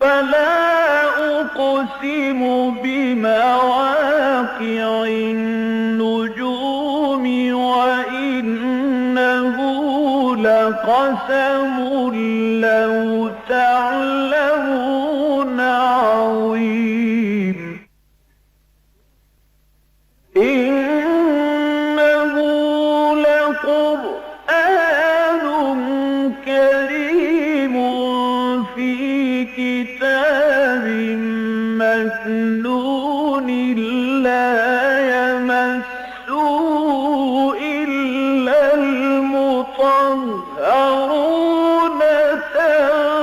فلا أقسم بمواقع النجوم وإنه لقسم لو تعلمون عظيم إنه لقرآن كريم في كتاب مكنون لا يمسه إلا المطهرون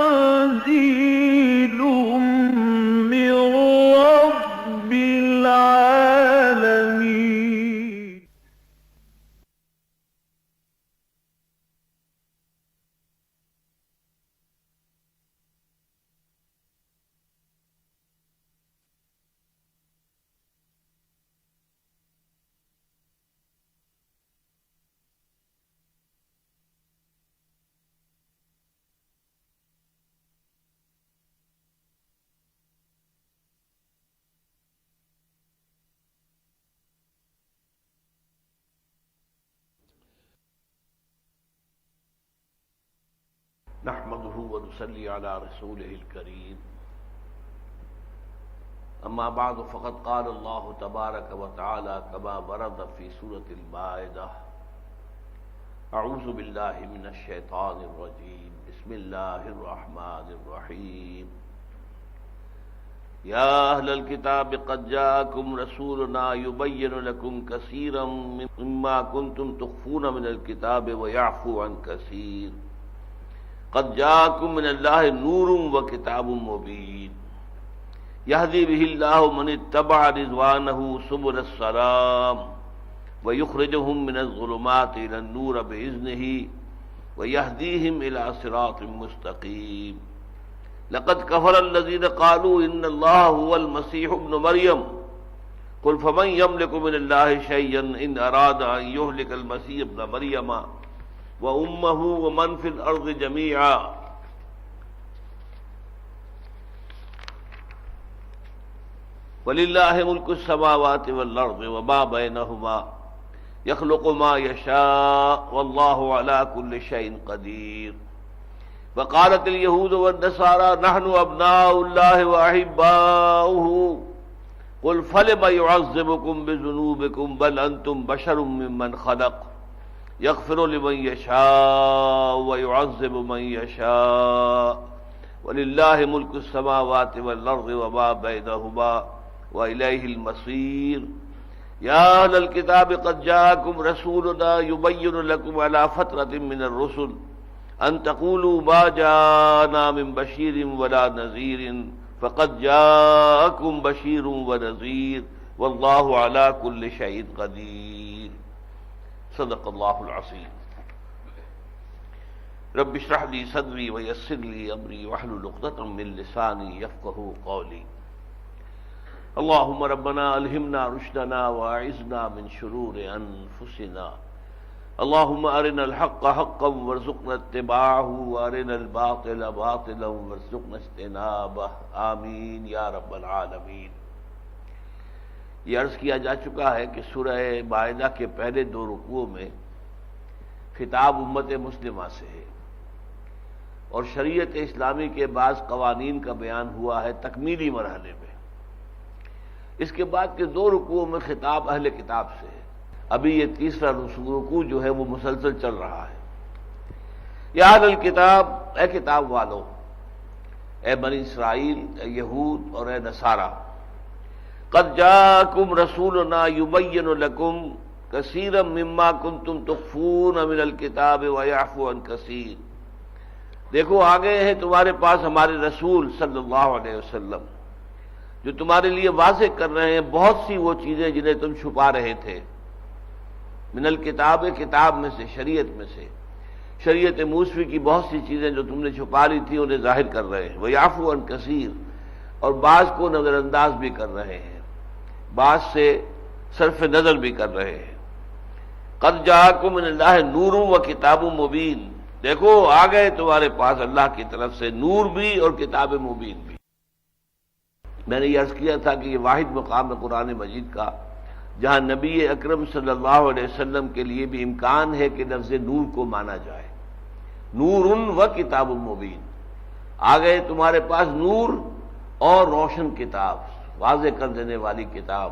تنزيل من رب العالمين. نحمده ونصلي على رسوله الكريم اما بعد فقد قال الله تبارك وتعالى كما ورد في سورة المائدة اعوذ بالله من الشيطان الرجيم بسم الله الرحمن الرحيم يا اهل الكتاب قد جاءكم رسولنا يبين لكم كثيرا مما كنتم تخفون من الكتاب ويعفو عن كثير قد جاءكم من الله نور وكتاب مبين يهدي به الله من اتبع رضوانه سبل السلام ويخرجهم من الظلمات إلى النور بإذنه ويهديهم إلى صراط مستقيم لقد كفر الذين قالوا إن الله هو المسيح ابن مريم قل فمن يملك من الله شيئا إن أراد أن يهلك المسيح ابن مريم وأمه ومن في الأرض جميعا ولله ملك السماوات والأرض وما بينهما يخلق ما يشاء والله على كل شيء قدير وقالت اليهود والنصارى نحن أبناء الله وأحباؤه قل فلم يعذبكم بذنوبكم بل أنتم بشر ممن خلق يغفر لمن يشاء ويعذب من يشاء ولله ملك السماوات والأرض وما بينهما وإليه المصير يا أهل الكتاب قد جاءكم رسولنا يبين لكم على فترة من الرسل أن تقولوا ما جاءنا من بشير ولا نذير فقد جاءكم بشير ونذير والله على كل شيء قدير صدق الله العظيم رب اشرح لي صدري ويسر لي امري واحلل عقدة من لساني يفقهوا قولي اللهم ربنا الهمنا رشدنا واعذنا من شرور انفسنا اللهم ارنا الحق حقا وارزقنا اتباعه وارنا الباطل باطلا وارزقنا اجتنابه آمین یا رب العالمین۔ یہ عرض کیا جا چکا ہے کہ سورہ مائدہ کے پہلے دو رکوعوں میں خطاب امت مسلمہ سے ہے اور شریعت اسلامی کے بعض قوانین کا بیان ہوا ہے تکمیلی مرحلے میں۔ اس کے بعد کے دو رکوعوں میں خطاب اہل کتاب سے ہے۔ ابھی یہ تیسرا رکوع جو ہے وہ مسلسل چل رہا ہے۔ یا اہل الکتاب، اے کتاب والو، اے بنی اسرائیل، اے یہود اور اے نصارہ، قد جاءکم رسولنا یبین لکم کثیرا مما کنتم تخفون من الکتاب ویعفو عن کثیر۔ دیکھو آ گئے ہیں تمہارے پاس ہمارے رسول صلی اللہ علیہ وسلم جو تمہارے لیے واضح کر رہے ہیں بہت سی وہ چیزیں جنہیں تم چھپا رہے تھے، من الکتاب، کتاب میں سے، شریعت میں سے، شریعت موسوی کی بہت سی چیزیں جو تم نے چھپا لی تھی انہیں ظاہر کر رہے ہیں، ویعفو عن کثیر، اور بعض کو نظر انداز بھی کر رہے ہیں، بعض سے صرف نظر بھی کر رہے ہیں۔ قد جاءکم من اللہ نور و کتاب مبین، دیکھو آ گئے تمہارے پاس اللہ کی طرف سے نور بھی اور کتاب مبین بھی۔ میں نے یہ عرض کیا تھا کہ یہ واحد مقام ہے قرآن مجید کا جہاں نبی اکرم صلی اللہ علیہ وسلم کے لیے بھی امکان ہے کہ لفظ نور کو مانا جائے. نور و کتاب مبین، آ گئے تمہارے پاس نور اور روشن کتاب، واضح کر دینے والی کتاب.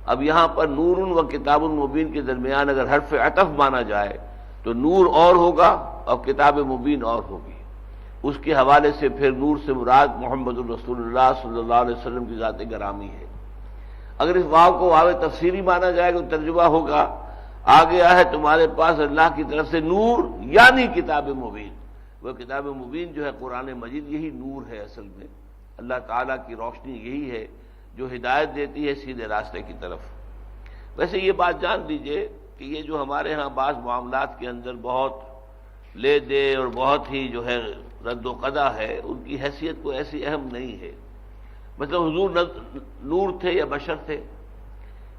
اب یہاں پر نور و کتاب مبین کے درمیان اگر حرف عطف مانا جائے تو نور اور ہوگا اور کتاب مبین اور ہوگی. اس کے حوالے سے پھر نور سے مراد محمد الرسول اللہ صلی اللہ علیہ وسلم کی ذات گرامی ہے. اگر اس واو کو واو تفسیری مانا جائے تو ترجمہ ہوگا آ گیا ہے تمہارے پاس اللہ کی طرف سے نور یعنی کتاب مبین. وہ کتاب مبین جو ہے قرآن مجید یہی نور ہے. اصل میں اللہ تعالیٰ کی روشنی یہی ہے جو ہدایت دیتی ہے سیدھے راستے کی طرف. ویسے یہ بات جان لیجئے کہ یہ جو ہمارے ہاں بعض معاملات کے اندر بہت لے دے اور بہت ہی جو ہے رد و قضا ہے، ان کی حیثیت کو ایسی اہم نہیں ہے. مطلب حضور نور تھے یا بشر تھے،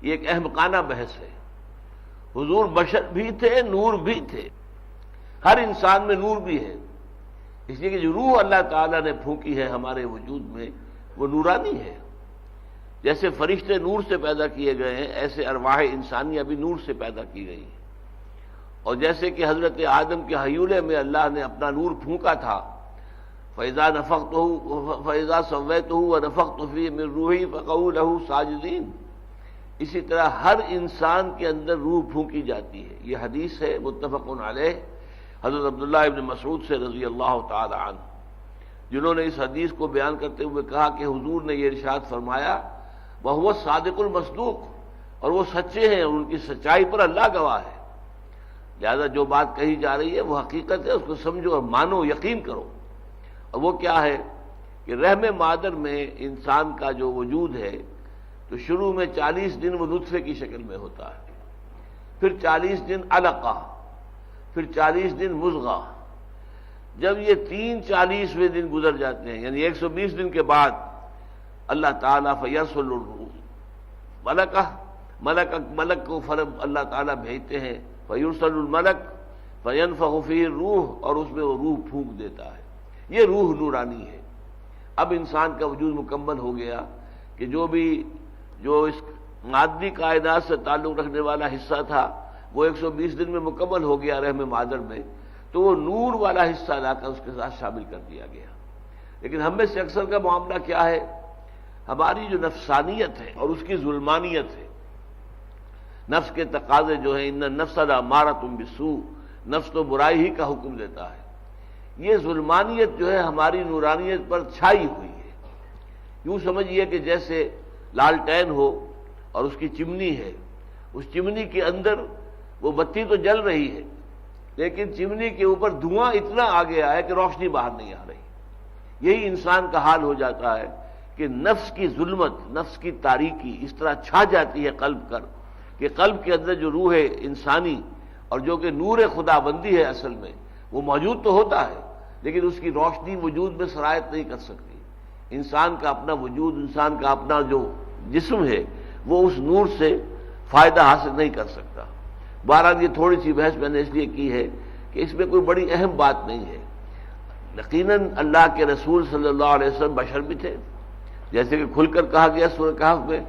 یہ ایک احمقانہ بحث ہے. حضور بشر بھی تھے، نور بھی تھے. ہر انسان میں نور بھی ہے، اس لیے کہ جو روح اللہ تعالیٰ نے پھونکی ہے ہمارے وجود میں وہ نورانی ہے. جیسے فرشتے نور سے پیدا کیے گئے ہیں ایسے ارواح انسانیہ بھی نور سے پیدا کی گئی ہیں. اور جیسے کہ حضرت آدم کے حیولے میں اللہ نے اپنا نور پھونکا تھا، فَإِذَا سَوَّيْتُهُ وَنَفَخْتُ فِيهِ مِن رُوحِي فَقَعُوا لَهُ سَاجِدِينَ. اسی طرح ہر انسان کے اندر روح پھونکی جاتی ہے. یہ حدیث ہے متفق علیہ حضرت عبداللہ ابن مسعود سے رضی اللہ تعالی عنہ، جنہوں نے اس حدیث کو بیان کرتے ہوئے کہا کہ حضور نے یہ ارشاد فرمایا وَهُوَ الصَّادِقُ الْمَصْدُوقُ، اور وہ سچے ہیں اور ان کی سچائی پر اللہ گواہ ہے. لہذا جو بات کہی جا رہی ہے وہ حقیقت ہے، اس کو سمجھو اور مانو، یقین کرو. اور وہ کیا ہے کہ رحم مادر میں انسان کا جو وجود ہے تو شروع میں 40 دن وہ نطفے کی شکل میں ہوتا ہے، پھر 40 دن علقہ، پھر 40 دن مضغہ. جب یہ 40ویں دن گزر جاتے ہیں یعنی 120 دن کے بعد اللہ تعالیٰ فیرسل الروح ملک کو فرب اللہ تعالیٰ بھیجتے ہیں، فیرسل الملک فینفخ فیہ الروح، اور اس میں وہ روح پھونک دیتا ہے. یہ روح نورانی ہے. اب انسان کا وجود مکمل ہو گیا کہ جو اس مادی کائنات سے تعلق رکھنے والا حصہ تھا وہ 120 دن میں مکمل ہو گیا رحم مادر میں، تو وہ نور والا حصہ لا کر اس کے ساتھ شامل کر دیا گیا. لیکن ہم میں سے اکثر کا معاملہ کیا ہے، ہماری جو نفسانیت ہے اور اس کی ظلمانیت ہے، نفس کے تقاضے جو ہیں، ان النفس لامارۃ بالسوء، نفس تو برائی ہی کا حکم دیتا ہے. یہ ظلمانیت جو ہے ہماری نورانیت پر چھائی ہوئی ہے. یوں سمجھیے کہ جیسے لالٹین ہو اور اس کی چمنی ہے، اس چمنی کے اندر وہ بتی تو جل رہی ہے لیکن چمنی کے اوپر دھواں اتنا آ گیا ہے کہ روشنی باہر نہیں آ رہی. یہی انسان کا حال ہو جاتا ہے کہ نفس کی ظلمت، نفس کی تاریکی اس طرح چھا جاتی ہے قلب پر کہ قلب کے اندر جو روح انسانی اور جو کہ نور خدا بندی ہے اصل میں وہ موجود تو ہوتا ہے لیکن اس کی روشنی وجود میں سرایت نہیں کر سکتی. انسان کا اپنا وجود، انسان کا اپنا جو جسم ہے وہ اس نور سے فائدہ حاصل نہیں کر سکتا. بہرحال یہ تھوڑی سی بحث میں نے اس لیے کی ہے کہ اس میں کوئی بڑی اہم بات نہیں ہے. یقیناً اللہ کے رسول صلی اللہ علیہ وسلم بشر بھی تھے، جیسے کہ کھل کر کہا گیا سورہ کہف میں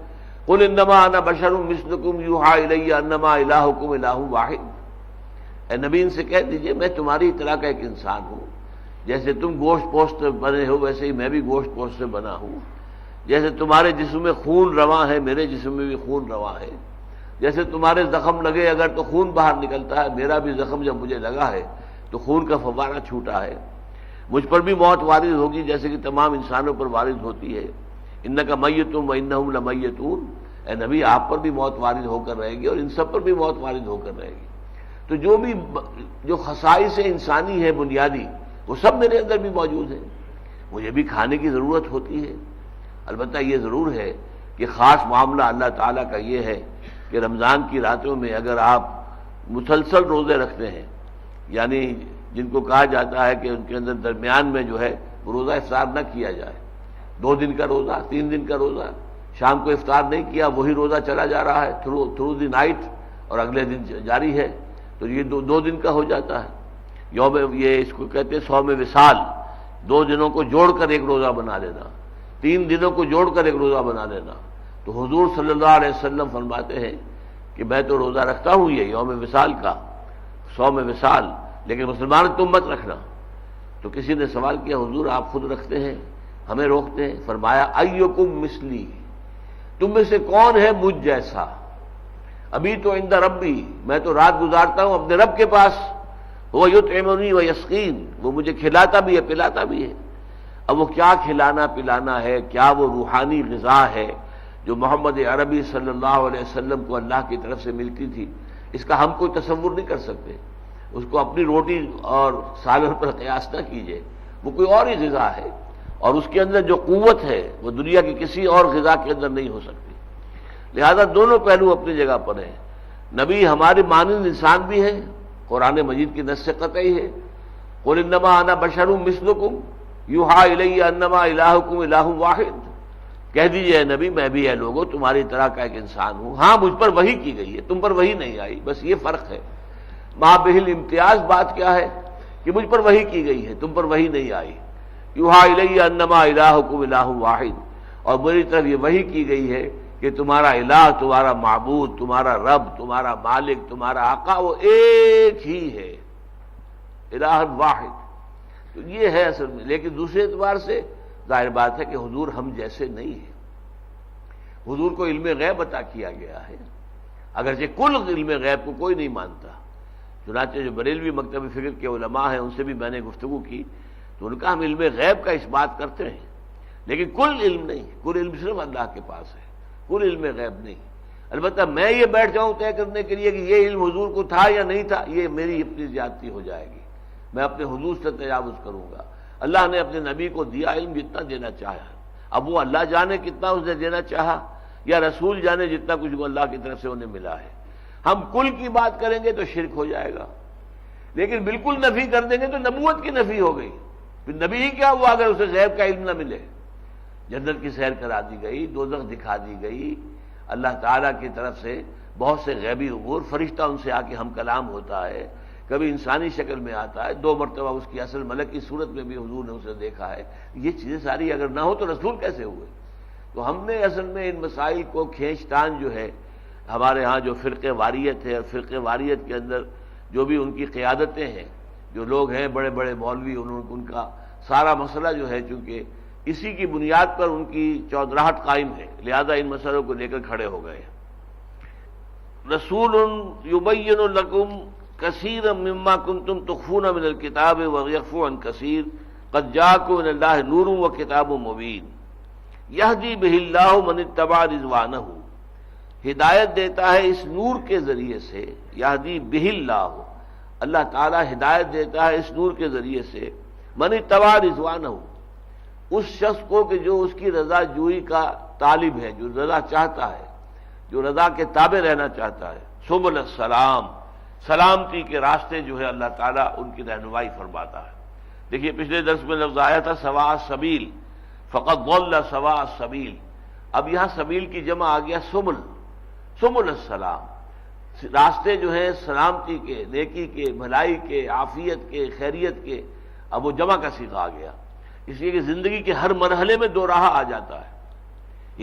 قل انما انا بشر مثلکم یوحی الی انما الہکم الہ واحد. اے نبی ان سے کہہ دیجئے میں تمہاری طرح کا ایک انسان ہوں، جیسے تم گوشت پوشت سے بنے ہو ویسے ہی میں بھی گوشت پوشت سے بنا ہوں. جیسے تمہارے جسم میں خون رواں ہے میرے جسم میں بھی خون رواں ہے. جیسے تمہارے زخم لگے اگر تو خون باہر نکلتا ہے، میرا بھی زخم جب مجھے لگا ہے تو خون کا فوارہ چھوٹا ہے. مجھ پر بھی موت وارد ہوگی جیسے کہ تمام انسانوں پر وارد ہوتی ہے. انک میت وانہم لمیتون. اے نبی آپ پر بھی موت وارد ہو کر رہے گی اور ان سب پر بھی موت وارد ہو کر رہے گی. تو جو خصائص انسانی ہے بنیادی وہ سب میرے اندر بھی موجود ہیں. مجھے بھی کھانے کی ضرورت ہوتی ہے. البتہ یہ ضرور ہے کہ خاص معاملہ اللہ تعالیٰ کا یہ ہے کہ رمضان کی راتوں میں اگر آپ مسلسل روزے رکھتے ہیں، یعنی جن کو کہا جاتا ہے کہ ان کے اندر درمیان میں جو ہے وہ روزہ افطار نہ کیا جائے، 2 دن کا روزہ، 3 دن کا روزہ، شام کو افطار نہیں کیا وہی روزہ چلا جا رہا ہے تھرو دی نائٹ اور اگلے دن جاری ہے، تو یہ 2 دن کا ہو جاتا ہے. یہ اس کو کہتے ہیں صوم وصال، 2 دنوں کو جوڑ کر ایک روزہ بنا لینا. 3 دنوں کو جوڑ کر ایک روزہ بنا لینا۔ تو حضور صلی اللہ علیہ وسلم فرماتے ہیں کہ میں تو روزہ رکھتا ہوں یہ یوم وصال کا، صوم وصال، لیکن مسلمان تم مت رکھنا۔ تو کسی نے سوال کیا حضور آپ خود رکھتے ہیں ہمیں روکتے ہیں؟ فرمایا ایکم مثلی، تم میں سے کون ہے مجھ جیسا؟ ابھی تو عند ربی، میں تو رات گزارتا ہوں اپنے رب کے پاس، وہ یطعمنی و یسقین، وہ مجھے کھلاتا بھی ہے پلاتا بھی ہے۔ اب وہ کیا کھلانا پلانا ہے، کیا وہ روحانی غذا ہے جو محمد عربی صلی اللہ علیہ وسلم کو اللہ کی طرف سے ملتی تھی، اس کا ہم کوئی تصور نہیں کر سکتے۔ اس کو اپنی روٹی اور سالن پر قیاس نہ کیجیے، وہ کوئی اور ہی غذا ہے، اور اس کے اندر جو قوت ہے وہ دنیا کی کسی اور غذا کے اندر نہیں ہو سکتی۔ لہذا دونوں پہلو اپنی جگہ پر ہیں۔ نبی ہمارے مانند انسان بھی ہیں، قرآن مجید کی نص قطعی ہے، قل انما انا بشر مثلکم یوحی الی انما الہکم الہ واحد، کہہ دیجئے اے نبی میں بھی اے لوگوں تمہاری طرح کا ایک انسان ہوں، ہاں مجھ پر وحی کی گئی ہے، تم پر وحی نہیں آئی، بس یہ فرق ہے۔ ما بہل امتیاز بات کیا ہے کہ مجھ پر وحی کی گئی ہے، تم پر وحی نہیں آئی۔ یوحی الی انما الہکم الہ واحد، اور میری طرف یہ وحی کی گئی ہے کہ تمہارا الہ، تمہارا معبود، تمہارا رب، تمہارا مالک، تمہارا آقا وہ ایک ہی ہے، الہ واحد۔ تو یہ ہے اصل میں، لیکن دوسرے اعتبار سے ظاہر بات ہے کہ حضور ہم جیسے نہیں ہیں۔ حضور کو علم غیب عطا کیا گیا ہے، اگرچہ کل علم غیب کو کوئی نہیں مانتا۔ چنانچہ جو بریلوی مکتب فکر کے علماء ہیں ان سے بھی میں نے گفتگو کی تو ان کا ہم علم غیب کا اس بات کرتے ہیں، لیکن کل علم نہیں، کل علم صرف اللہ کے پاس ہے، کل علم غیب نہیں۔ البتہ میں یہ بیٹھ جاؤں طے کرنے کے لیے کہ یہ علم حضور کو تھا یا نہیں تھا، یہ میری اپنی زیادتی ہو جائے گی، میں اپنے حضور سے تجاوز کروں گا۔ اللہ نے اپنے نبی کو دیا علم جتنا دینا چاہا، اب وہ اللہ جانے کتنا اس نے دینا چاہا، یا رسول جانے جتنا کچھ کو اللہ کی طرف سے انہیں ملا ہے۔ ہم کل کی بات کریں گے تو شرک ہو جائے گا، لیکن بالکل نفی کر دیں گے تو نبوت کی نفی ہو گئی۔ پھر نبی ہی کیا ہوا اگر اسے غیب کا علم نہ ملے؟ جنت کی سیر کرا دی گئی، دوزخ دکھا دی گئی، اللہ تعالیٰ کی طرف سے بہت سے غیبی امور، فرشتہ ان سے آ کے ہم کلام ہوتا ہے، کبھی انسانی شکل میں آتا ہے، 2 مرتبہ اس کی اصل ملک کی صورت میں بھی حضور نے اسے دیکھا ہے۔ یہ چیزیں ساری اگر نہ ہو تو رسول کیسے ہوئے؟ تو ہم نے اصل میں ان مسائل کو کھینچ تان جو ہے، ہمارے ہاں جو فرقہ واریت ہے، اور فرقہ واریت کے اندر جو بھی ان کی قیادتیں ہیں، جو لوگ ہیں بڑے بڑے مولوی، ان کا سارا مسئلہ جو ہے چونکہ اسی کی بنیاد پر ان کی چودراہٹ قائم ہے، لہذا ان مسئلوں کو لے کر کھڑے ہو گئے۔ رسول یبین لکم کثیرا مما کنتم تخفون من الکتاب ویعفو عن کثیر قد جاءکم من اللہ نور وکتاب مبین یہدی بہ اللہ من اتبع رضوانہ، ہدایت دیتا ہے اس نور کے ذریعے سے، یہدی بہ اللہ، اللہ تعالیٰ ہدایت دیتا ہے اس نور کے ذریعے سے، من اتبع رضوانہ، اس شخص کو کہ جو اس کی رضا جوئی کا طالب ہے، جو رضا چاہتا ہے، جو رضا کے تابع رہنا چاہتا ہے۔ سبل السلام، سلامتی کے راستے جو ہے اللہ تعالیٰ ان کی رہنمائی فرماتا ہے۔ دیکھیے پچھلے درس میں لفظ آیا تھا سواء السبیل، فقد ضل سواء السبیل، اب یہاں سبیل کی جمع آ گیا سبل، سبل السلام، راستے جو ہیں سلامتی کے، نیکی کے، بھلائی کے، عافیت کے، خیریت کے، اب وہ جمع کا صیغہ آ گیا، اس لیے کہ زندگی کے ہر مرحلے میں 2 راہ آ جاتا ہے،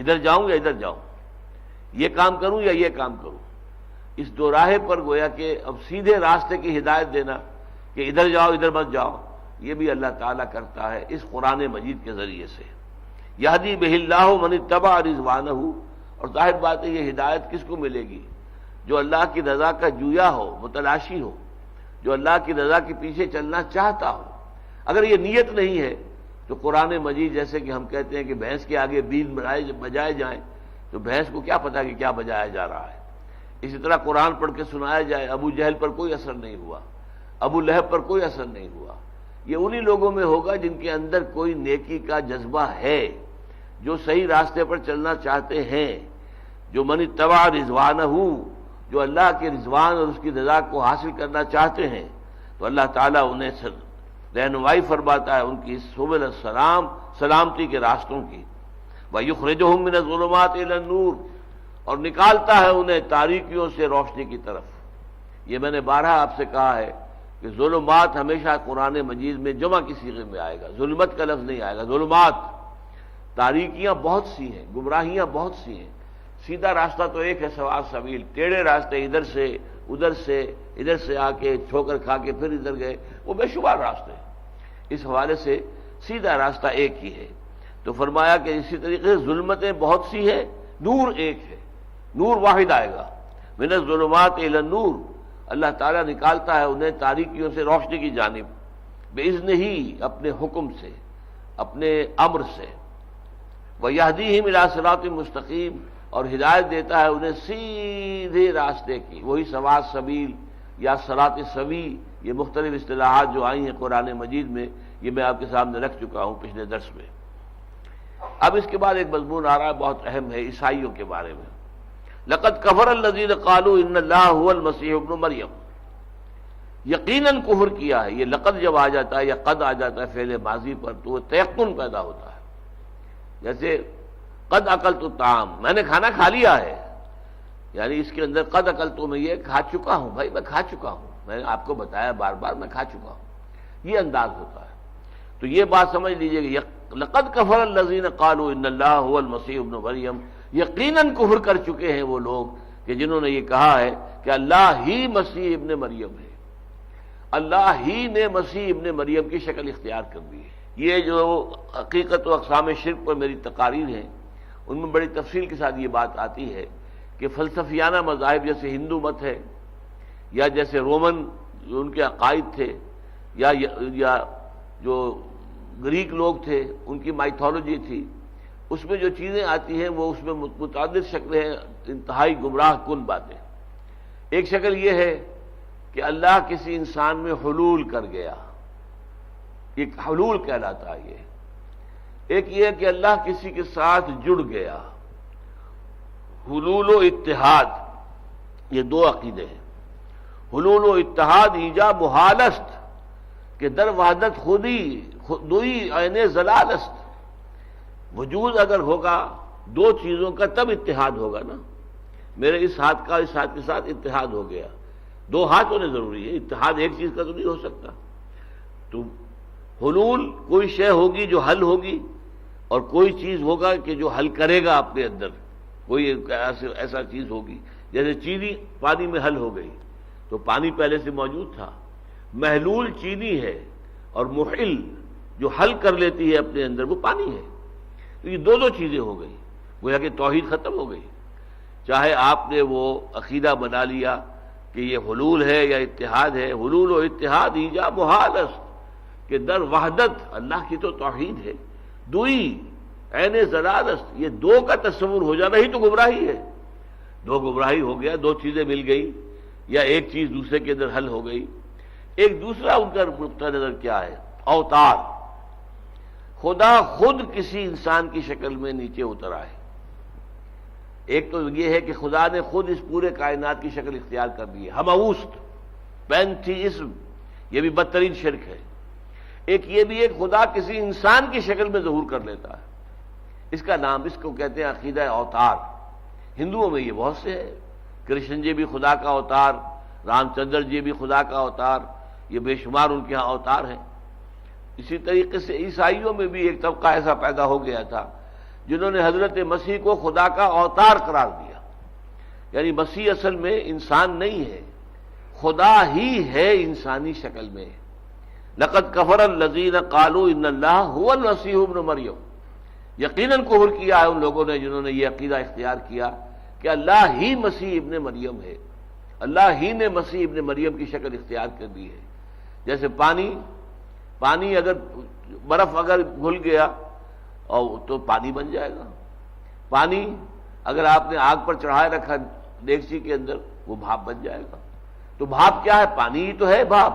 ادھر جاؤں یا ادھر جاؤں، یہ کام کروں یا یہ کام کروں۔ اس 2 راہے پر گویا کہ اب سیدھے راستے کی ہدایت دینا کہ ادھر جاؤ ادھر مت جاؤ، یہ بھی اللہ تعالیٰ کرتا ہے اس قرآن مجید کے ذریعے سے۔ یہدی بہ اللہ من اتبع رضوانہ، اور ظاہر بات ہے یہ ہدایت کس کو ملے گی؟ جو اللہ کی رضا کا جویا ہو، متلاشی ہو، جو اللہ کی رضا کے پیچھے چلنا چاہتا ہو۔ اگر یہ نیت نہیں ہے تو قرآن مجید جیسے کہ ہم کہتے ہیں کہ بھینس کے آگے بیج بجائے جائیں تو بھینس کو کیا پتا کہ کیا بجایا جا رہا ہے۔ اسی طرح قرآن پڑھ کے سنایا جائے، ابو جہل پر کوئی اثر نہیں ہوا، ابو لہب پر کوئی اثر نہیں ہوا۔ یہ انہی لوگوں میں ہوگا جن کے اندر کوئی نیکی کا جذبہ ہے، جو صحیح راستے پر چلنا چاہتے ہیں، جو من اتبع رضوانہ، جو اللہ کے رضوان اور اس کی رضا کو حاصل کرنا چاہتے ہیں، تو اللہ تعالیٰ انہیں رہنمائی فرماتا ہے ان کی سبل السلام، سلامتی کے راستوں کی۔ وَيُخْرِجُهُم مِّنَ الظُّلُمَاتِ إِلَى النُّورِ، اور نکالتا ہے انہیں تاریکیوں سے روشنی کی طرف۔ یہ میں نے بارہا آپ سے کہا ہے کہ ظلمات ہمیشہ قرآن مجید میں جمع کی صیغے میں آئے گا، ظلمت کا لفظ نہیں آئے گا، ظلمات۔ تاریکیاں بہت سی ہیں، گمراہیاں بہت سی ہیں، سیدھا راستہ تو ایک ہے سوا سبیل، ٹیڑھے راستے ادھر سے ادھر سے آ کے ٹھوکر کھا کے پھر ادھر گئے، وہ بے شمار راستے ہیں۔ اس حوالے سے سیدھا راستہ ایک ہی ہے۔ تو فرمایا کہ اسی طریقے سے ظلمتیں بہت سی ہیں، نور ایک ہے، نور واحد آئے گا۔ من الظلمات الی النور، اللہ تعالیٰ نکالتا ہے انہیں تاریکیوں سے روشنی کی جانب، باذن ہی، اپنے حکم سے، اپنے امر سے۔ وَيَهْدِيهِمْ إِلَىٰ صِرَاطٍ مُّسْتَقِيمٍ، اور ہدایت دیتا ہے انہیں سیدھے راستے کی، وہی سوا سبیل یا صراط سوی، یہ مختلف اصطلاحات جو آئی ہیں قرآن مجید میں، یہ میں آپ کے سامنے رکھ چکا ہوں پچھلے درس میں۔ اب اس کے بعد ایک مضمون آ رہا ہے بہت اہم ہے، عیسائیوں کے بارے میں۔ لقد کفر الذین قالوا ان اللہ هو المسیح ابن مریم، یقیناً کفر کیا ہے۔ یہ لقد جب آ جاتا ہے یا قد آ جاتا ہے فعل ماضی پر تو وہ تیقن پیدا ہوتا ہے، جیسے قد اکلت الطعام، میں نے کھانا کھا لیا ہے، یعنی اس کے اندر قد اکلت میں یہ کھا چکا ہوں، بھائی میں کھا چکا ہوں، میں نے آپ کو بتایا بار بار میں کھا چکا ہوں، یہ انداز ہوتا ہے۔ تو یہ بات سمجھ لیجئے کہ لقد کفر الذین قالوا ان اللہ هو المسیح ابن مریم، یقیناً کفر کر چکے ہیں وہ لوگ کہ جنہوں نے یہ کہا ہے کہ اللہ ہی مسیح ابن مریم ہے، اللہ ہی نے مسیح ابن مریم کی شکل اختیار کر دی ہے۔ یہ جو حقیقت و اقسام شرک پر میری تقاریر ہیں، ان میں بڑی تفصیل کے ساتھ یہ بات آتی ہے کہ فلسفیانہ مذاہب جیسے ہندو مت ہے، یا جیسے رومن جو ان کے عقائد تھے، یا جو گریک لوگ تھے ان کی مائتھولوجی تھی، اس میں جو چیزیں آتی ہیں وہ اس میں متعدد شکلیں ہیں، انتہائی گمراہ کن باتیں۔ ایک شکل یہ ہے کہ اللہ کسی انسان میں حلول کر گیا، ایک حلول کہلاتا ہے یہ۔ ایک یہ ہے کہ اللہ کسی کے ساتھ جڑ گیا، حلول و اتحاد، یہ دو عقیدے ہیں۔ حلول و اتحاد ایجاب محال است، کہ در وحدت خودی دوئی عین زلال است، وجود اگر ہوگا دو چیزوں کا تب اتحاد ہوگا نا، میرے اس ہاتھ کا اس ہاتھ کے ساتھ اتحاد ہو گیا، دو ہاتھ ہونے ضروری ہے، اتحاد ایک چیز کا تو نہیں ہو سکتا۔ تو حلول کوئی شے ہوگی جو حل ہوگی، اور کوئی چیز ہوگا کہ جو حل کرے گا اپنے اندر، کوئی ایسا چیز ہوگی، جیسے چینی پانی میں حل ہو گئی، تو پانی پہلے سے موجود تھا، محلول چینی ہے، اور محل جو حل کر لیتی ہے اپنے اندر وہ پانی ہے۔ تو یہ دو چیزیں ہو گئی، گویا کہ توحید ختم ہو گئی۔ چاہے آپ نے وہ عقیدہ بنا لیا کہ یہ حلول ہے یا اتحاد ہے، حلول و اتحاد ایجاب محال است، کہ در وحدت اللہ کی تو توحید ہے، دوئی عین زلال است، یہ دو کا تصور ہو جانا ہی تو گمراہی ہے۔ دو گمراہی ہو گیا، دو چیزیں مل گئی، یا ایک چیز دوسرے کے اندر حل ہو گئی۔ ایک دوسرا ان کا نقطہ نظر کیا ہے؟ اوتار، خدا خود کسی انسان کی شکل میں نیچے اتر آئے۔ ایک تو یہ ہے کہ خدا نے خود اس پورے کائنات کی شکل اختیار کر دی ہے، ہموست پینتھیزم، یہ بھی بدترین شرک ہے۔ ایک یہ بھی ہے کہ خدا کسی انسان کی شکل میں ظہور کر لیتا ہے، اس کا نام، اس کو کہتے ہیں عقیدہ اوتار۔ ہندوؤں میں یہ بہت سے ہے، کرشن جی بھی خدا کا اوتار، رام چندر جی بھی خدا کا اوتار، یہ بے شمار ان کے ہاں اوتار ہیں۔ اسی طریقے سے عیسائیوں میں بھی ایک طبقہ ایسا پیدا ہو گیا تھا جنہوں نے حضرت مسیح کو خدا کا اوتار قرار دیا، یعنی مسیح اصل میں انسان نہیں ہے، خدا ہی ہے انسانی شکل میں۔ لقد کفر الذین قالوا ان اللہ هو المسیح ابن مریم، یقیناً کفر کیا ہے ان لوگوں نے جنہوں نے یہ عقیدہ اختیار کیا کہ اللہ ہی مسیح ابن مریم ہے، اللہ ہی نے مسیح ابن مریم کی شکل اختیار کر دی ہے۔ جیسے پانی اگر برف اگر گھل گیا اور تو پانی بن جائے گا، پانی اگر آپ نے آگ پر چڑھائے رکھا دیگچی کے اندر وہ بھاپ بن جائے گا۔ تو بھاپ کیا ہے؟ پانی ہی تو ہے بھاپ،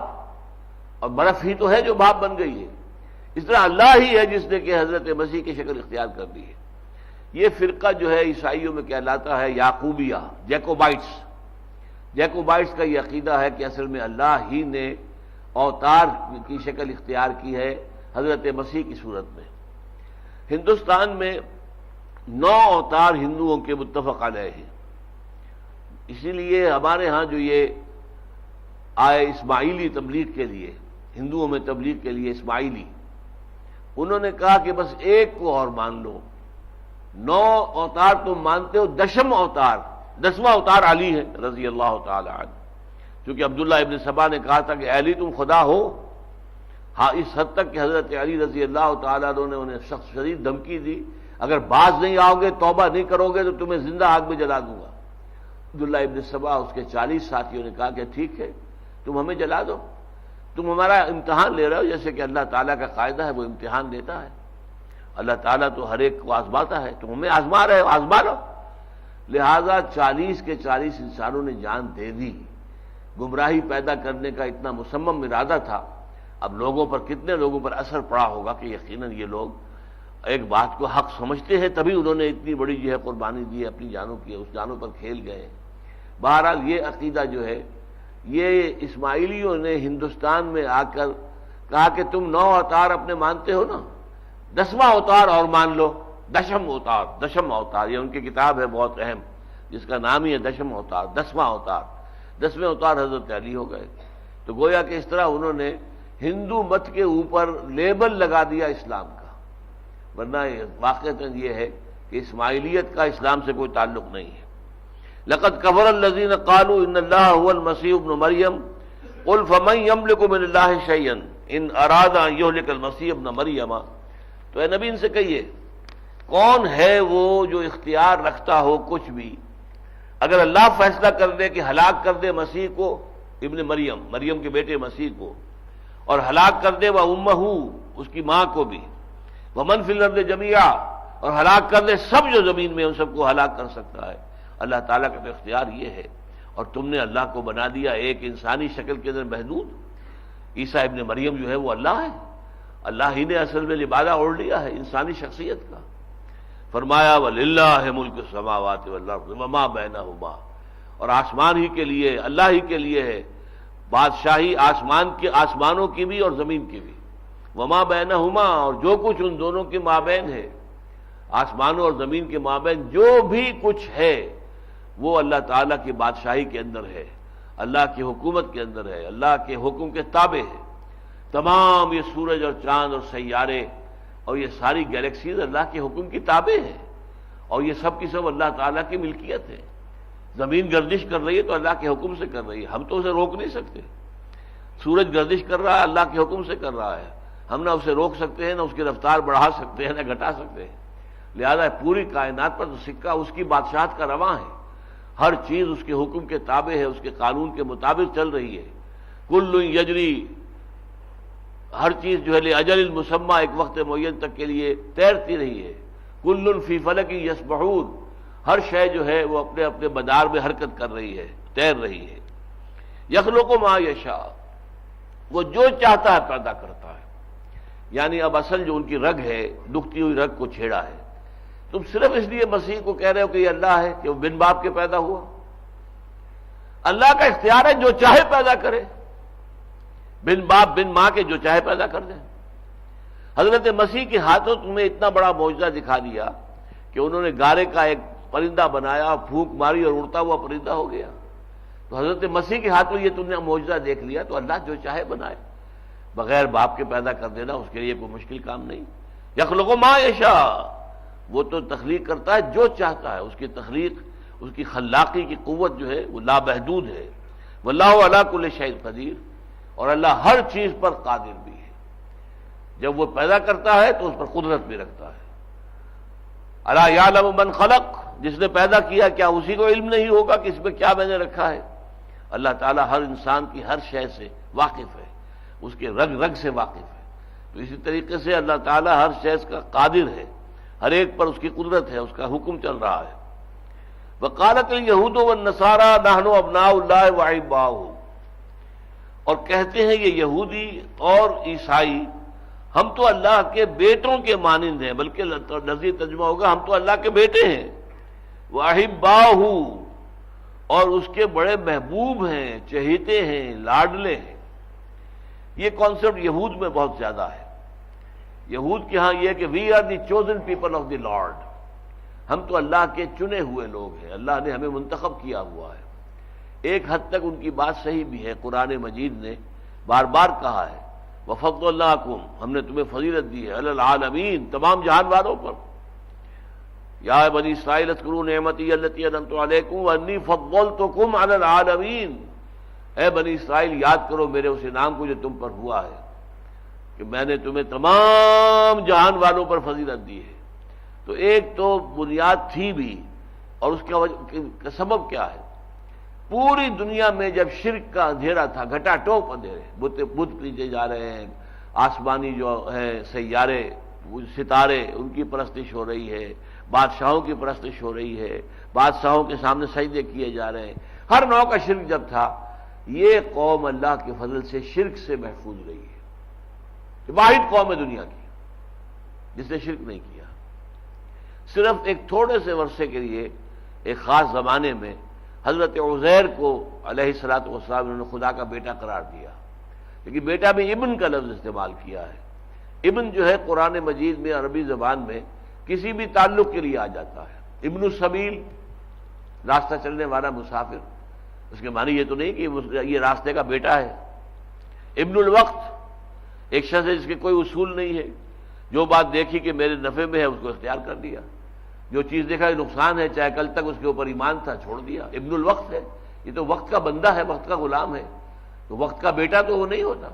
اور برف ہی تو ہے جو بھاپ بن گئی ہے۔ اس طرح اللہ ہی ہے جس نے کہ حضرت مسیح کی شکل اختیار کر دی ہے۔ یہ فرقہ جو ہے عیسائیوں میں کہلاتا ہے یعقوبیہ، جیکوبائٹس کا یہ عقیدہ ہے کہ اصل میں اللہ ہی نے اوتار کی شکل اختیار کی ہے حضرت مسیح کی صورت میں۔ ہندوستان میں 9 اوتار ہندوؤں کے متفق علیہ ہیں، اسی لیے ہمارے ہاں جو یہ آئے اسماعیلی تبلیغ کے لیے، ہندوؤں میں تبلیغ کے لیے اسماعیلی، انہوں نے کہا کہ بس ایک کو اور مان لو، 9 اوتار تم مانتے ہو، 10واں اوتار، 10واں اوتار علی ہے رضی اللہ تعالی عنہ، کیونکہ عبداللہ ابن سبا نے کہا تھا کہ اے علی تم خدا ہو، ہاں اس حد تک کہ حضرت علی رضی اللہ تعالیٰ عنہ نے انہیں سخت شدید دھمکی دی، اگر باز نہیں آؤ گے، توبہ نہیں کرو گے تو تمہیں زندہ آگ میں جلا دوں گا۔ عبداللہ ابن سبا اس کے 40 ساتھیوں نے کہا کہ ٹھیک ہے تم ہمیں جلا دو، تم ہمارا امتحان لے رہے ہو، جیسے کہ اللہ تعالیٰ کا قاعدہ ہے وہ امتحان دیتا ہے، اللہ تعالیٰ تو ہر ایک کو آزماتا ہے، تم ہمیں آزما رہے ہو، آزما لو۔ لہذا 40 کے 40 انسانوں نے جان دے دی، گمراہی پیدا کرنے کا اتنا مصمم ارادہ تھا۔ اب لوگوں پر کتنے لوگوں پر اثر پڑا ہوگا کہ یقیناً یہ لوگ ایک بات کو حق سمجھتے ہیں، تبھی انہوں نے اتنی بڑی جو ہے قربانی دی، اپنی جانوں کی، اس جانوں پر کھیل گئے۔ بہرحال یہ عقیدہ جو ہے، یہ اسماعیلیوں نے ہندوستان میں آ کر کہا کہ تم 9 اوتار اپنے مانتے ہو نا، 10واں اوتار اور مان لو، دشم اوتار، یہ ان کی کتاب ہے بہت اہم جس کا نام ہی ہے دشم اوتار، 10واں اوتار، 10ویں اوتار حضرت علی ہو گئے۔ تو گویا کہ اس طرح انہوں نے ہندو مت کے اوپر لیبل لگا دیا اسلام کا، ورنہ واقعتاً یہ ہے کہ اسماعیلیت کا اسلام سے کوئی تعلق نہیں ہے۔ لقد کفر الذین قالوا ان اللہ هو المسیح ابن مریم قل فمن یملک من اللہ شیئا ان اراد ان یہلک المسیح ابن مریم، تو اے نبی ان سے کہیے کون ہے وہ جو اختیار رکھتا ہو کچھ بھی، اگر اللہ فیصلہ کر دے کہ ہلاک کر دے مسیح کو، ابن مریم کے بیٹے مسیح کو، اور ہلاک کر دے وامہ، اس کی ماں کو بھی، ومن فی الارض جمیعا، اور ہلاک کر دے سب جو زمین میں ان سب کو ہلاک کر سکتا ہے، اللہ تعالیٰ کا تو اختیار یہ ہے۔ اور تم نے اللہ کو بنا دیا ایک انسانی شکل کے اندر محدود، عیسیٰ ابن مریم جو ہے وہ اللہ ہے، اللہ ہی نے اصل میں لبادہ اوڑھ لیا ہے انسانی شخصیت کا۔ فرمایا وَلِلَّهِ مُلْكُ السَّمَاوَاتِ وَالْأَرْضِ وَمَا بَيْنَهُمَا، اور آسمان ہی کے لیے، اللہ ہی کے لیے ہے بادشاہی آسمانوں کی بھی اور زمین کی بھی، وما بینہما، اور جو کچھ ان دونوں کے مابین ہے، آسمانوں اور زمین کے مابین جو بھی کچھ ہے وہ اللہ تعالیٰ کی بادشاہی کے اندر ہے، اللہ کی حکومت کے اندر ہے، اللہ کے حکم کے تابع ہے۔ تمام یہ سورج اور چاند اور سیارے اور یہ ساری گیلیکسیز اللہ کے حکم کی تابع ہے، اور یہ سب کی سب اللہ تعالیٰ کی ملکیت ہے۔ زمین گردش کر رہی ہے تو اللہ کے حکم سے کر رہی ہے، ہم تو اسے روک نہیں سکتے۔ سورج گردش کر رہا ہے اللہ کے حکم سے کر رہا ہے، ہم نہ اسے روک سکتے ہیں، نہ اس کی رفتار بڑھا سکتے ہیں، نہ گھٹا سکتے ہیں۔ لہذا پوری کائنات پر تو سکہ اس کی بادشاہت کا رواں ہے، ہر چیز اس کے حکم کے تابع ہے، اس کے قانون کے مطابق چل رہی ہے۔ کل یجری، ہر چیز جو ہے لاجل مسمى، ایک وقت معین تک کے لیے تیرتی رہی ہے۔ کل فی فلک یسبحون، ہر شے جو ہے وہ اپنے اپنے مدار میں حرکت کر رہی ہے، تیر رہی ہے۔ یخلق ما یشاء، وہ جو چاہتا ہے پیدا کرتا ہے۔ یعنی اب اصل جو ان کی رگ ہے، دکھتی ہوئی رگ کو چھیڑا ہے۔ تم صرف اس لیے مسیح کو کہہ رہے ہو کہ یہ اللہ ہے کہ وہ بن باپ کے پیدا ہوا؟ اللہ کا اختیار ہے جو چاہے پیدا کرے، بن باپ بن ماں کے جو چاہے پیدا کر دیں۔ حضرت مسیح کے ہاتھوں تمہیں اتنا بڑا معجزہ دکھا دیا کہ انہوں نے گارے کا ایک پرندہ بنایا، پھونک ماری اور اڑتا ہوا پرندہ ہو گیا۔ تو حضرت مسیح کے ہاتھوں یہ تم نے معجزہ دیکھ لیا، تو اللہ جو چاہے بنائے، بغیر باپ کے پیدا کر دینا اس کے لیے کوئی مشکل کام نہیں۔ یخلق ما یشاء، وہ تو تخلیق کرتا ہے جو چاہتا ہے، اس کی تخلیق، اس کی خلاقی کی قوت جو ہے وہ لامحدود ہے۔ واللہ علی کل شیء قدیر، اور اللہ ہر چیز پر قادر بھی ہے۔ جب وہ پیدا کرتا ہے تو اس پر قدرت بھی رکھتا ہے۔ الا یعلم من خلق، جس نے پیدا کیا کیا اسی کو علم نہیں ہوگا کہ اس میں کیا میں نے رکھا ہے؟ اللہ تعالیٰ ہر انسان کی ہر شے سے واقف ہے، اس کے رگ رگ سے واقف ہے۔ تو اسی طریقے سے اللہ تعالیٰ ہر شے کا قادر ہے، ہر ایک پر اس کی قدرت ہے، اس کا حکم چل رہا ہے۔ وقالت الیہود والنصارى نحن ابناء اللہ واحباؤہ، اور کہتے ہیں یہ یہودی اور عیسائی ہم تو اللہ کے بیٹوں کے مانند ہیں، بلکہ لفظی ترجمہ ہوگا ہم تو اللہ کے بیٹے ہیں۔ واحباؤہ، اور اس کے بڑے محبوب ہیں، چہیتے ہیں، لاڈلے ہیں۔ یہ کانسیپٹ یہود میں بہت زیادہ ہے۔ یہود کے ہاں یہ کہ we are the chosen people of the Lord, ہم تو اللہ کے چنے ہوئے لوگ ہیں، اللہ نے ہمیں منتخب کیا ہوا ہے۔ ایک حد تک ان کی بات صحیح بھی ہے، قرآن مجید نے بار بار کہا ہے وفضلناکم، ہم نے تمہیں فضیلت دی ہے، علی العالمین، تمام جہان والوں پر۔ یا بنی اسرائیل اذکروا نعمتی التی انعمت علیکم وانی فضلتکم علی العالمین، اے بنی اسرائیل یاد کرو میرے اس انعام کو جو تم پر ہوا ہے کہ میں نے تمہیں تمام جہان والوں پر فضیلت دی ہے۔ تو ایک تو بنیاد تھی بھی، اور اس کا سبب کیا ہے؟ پوری دنیا میں جب شرک کا اندھیرا تھا، گھٹا ٹوپ اندھیرے، بت پیچھے جا رہے ہیں، آسمانی جو ہیں سیارے ستارے ان کی پرستش ہو رہی ہے، بادشاہوں کی پرستش ہو رہی ہے، بادشاہوں کے سامنے سجدے کیے جا رہے ہیں، ہر نوع کا شرک جب تھا، یہ قوم اللہ کے فضل سے شرک سے محفوظ رہی ہے۔ واحد قوم ہے دنیا کی جس نے شرک نہیں کیا۔ صرف ایک تھوڑے سے عرصے کے لیے ایک خاص زمانے میں حضرت عزیر کو علیہ الصلوۃ والسلام انہوں نے خدا کا بیٹا قرار دیا، لیکن بیٹا بھی ابن کا لفظ استعمال کیا ہے۔ ابن جو ہے قرآن مجید میں عربی زبان میں کسی بھی تعلق کے لیے آ جاتا ہے۔ ابن السبیل، راستہ چلنے والا مسافر، اس کے معنی یہ تو نہیں کہ یہ راستے کا بیٹا ہے۔ ابن الوقت، ایک شخص ہے جس کے کوئی اصول نہیں ہے، جو بات دیکھی کہ میرے نفع میں ہے اس کو اختیار کر لیا، جو چیز دیکھا کہ نقصان ہے، چاہے کل تک اس کے اوپر ایمان تھا، چھوڑ دیا۔ ابن الوقت ہے، یہ تو وقت کا بندہ ہے، وقت کا غلام ہے، تو وقت کا بیٹا تو وہ نہیں ہوتا۔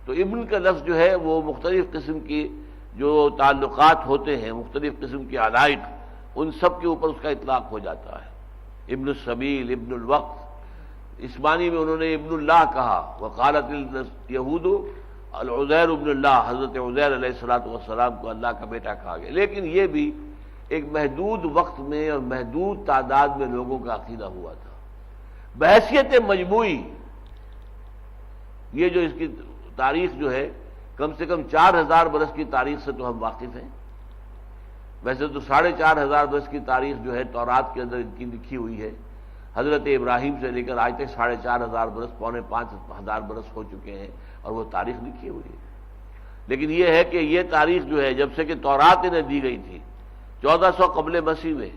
تو ابن کا لفظ جو ہے وہ مختلف قسم کی جو تعلقات ہوتے ہیں، مختلف قسم کی علائق، ان سب کے اوپر اس کا اطلاق ہو جاتا ہے۔ ابن السبیل، ابن الوقت، اس معنی میں انہوں نے ابن اللہ کہا۔ وقالت الیہود العزیر ابن اللہ، حضرت عزیر علیہ الصلوۃ والسلام کو اللہ کا بیٹا کہا گیا، لیکن یہ بھی ایک محدود وقت میں اور محدود تعداد میں لوگوں کا عقیدہ ہوا تھا۔ بحیثیت مجموعی یہ جو اس کی تاریخ جو ہے کم سے کم 4000 برس کی تاریخ سے تو ہم واقف ہیں۔ ویسے تو 4500 برس کی تاریخ جو ہے تورات کے اندر ان کی لکھی ہوئی ہے، حضرت ابراہیم سے لے کر آج تک 4500 برس، 4500 برس ہو چکے ہیں، اور وہ تاریخ لکھی ہوئی ہے۔ لیکن یہ ہے کہ یہ تاریخ جو ہے جب سے کہ تورات انہیں دی گئی تھی 1400 قبل مسیح میں،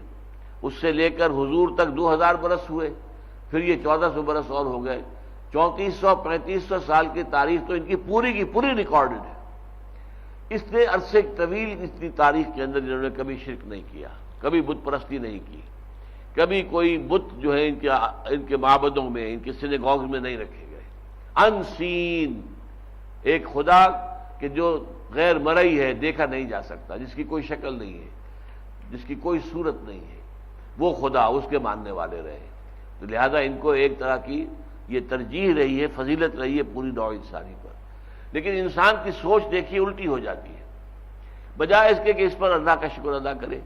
اس سے لے کر حضور تک 2000 برس ہوئے، پھر یہ 1400 برس اور ہو گئے، 3400-3500 سال کی تاریخ تو ان کی پوری ریکارڈڈ ہے۔ اس نے عرصے طویل اتنی تاریخ کے اندر انہوں نے کبھی شرک نہیں کیا، کبھی بت پرستی نہیں کی، کبھی کوئی بت جو ہے ان کے معبدوں میں، ان کے سینیگوگز میں نہیں رکھے گئے۔ ان سین، ایک خدا کہ جو غیر مرئی ہے، دیکھا نہیں جا سکتا، جس کی کوئی شکل نہیں ہے، جس کی کوئی صورت نہیں ہے، وہ خدا، اس کے ماننے والے رہے۔ تو لہذا ان کو ایک طرح کی یہ ترجیح رہی ہے، فضیلت رہی ہے پوری نوع انسانی پر۔ لیکن انسان کی سوچ دیکھیے الٹی ہو جاتی ہے، بجائے اس کے کہ اس پر اللہ کا شکر ادا کرے،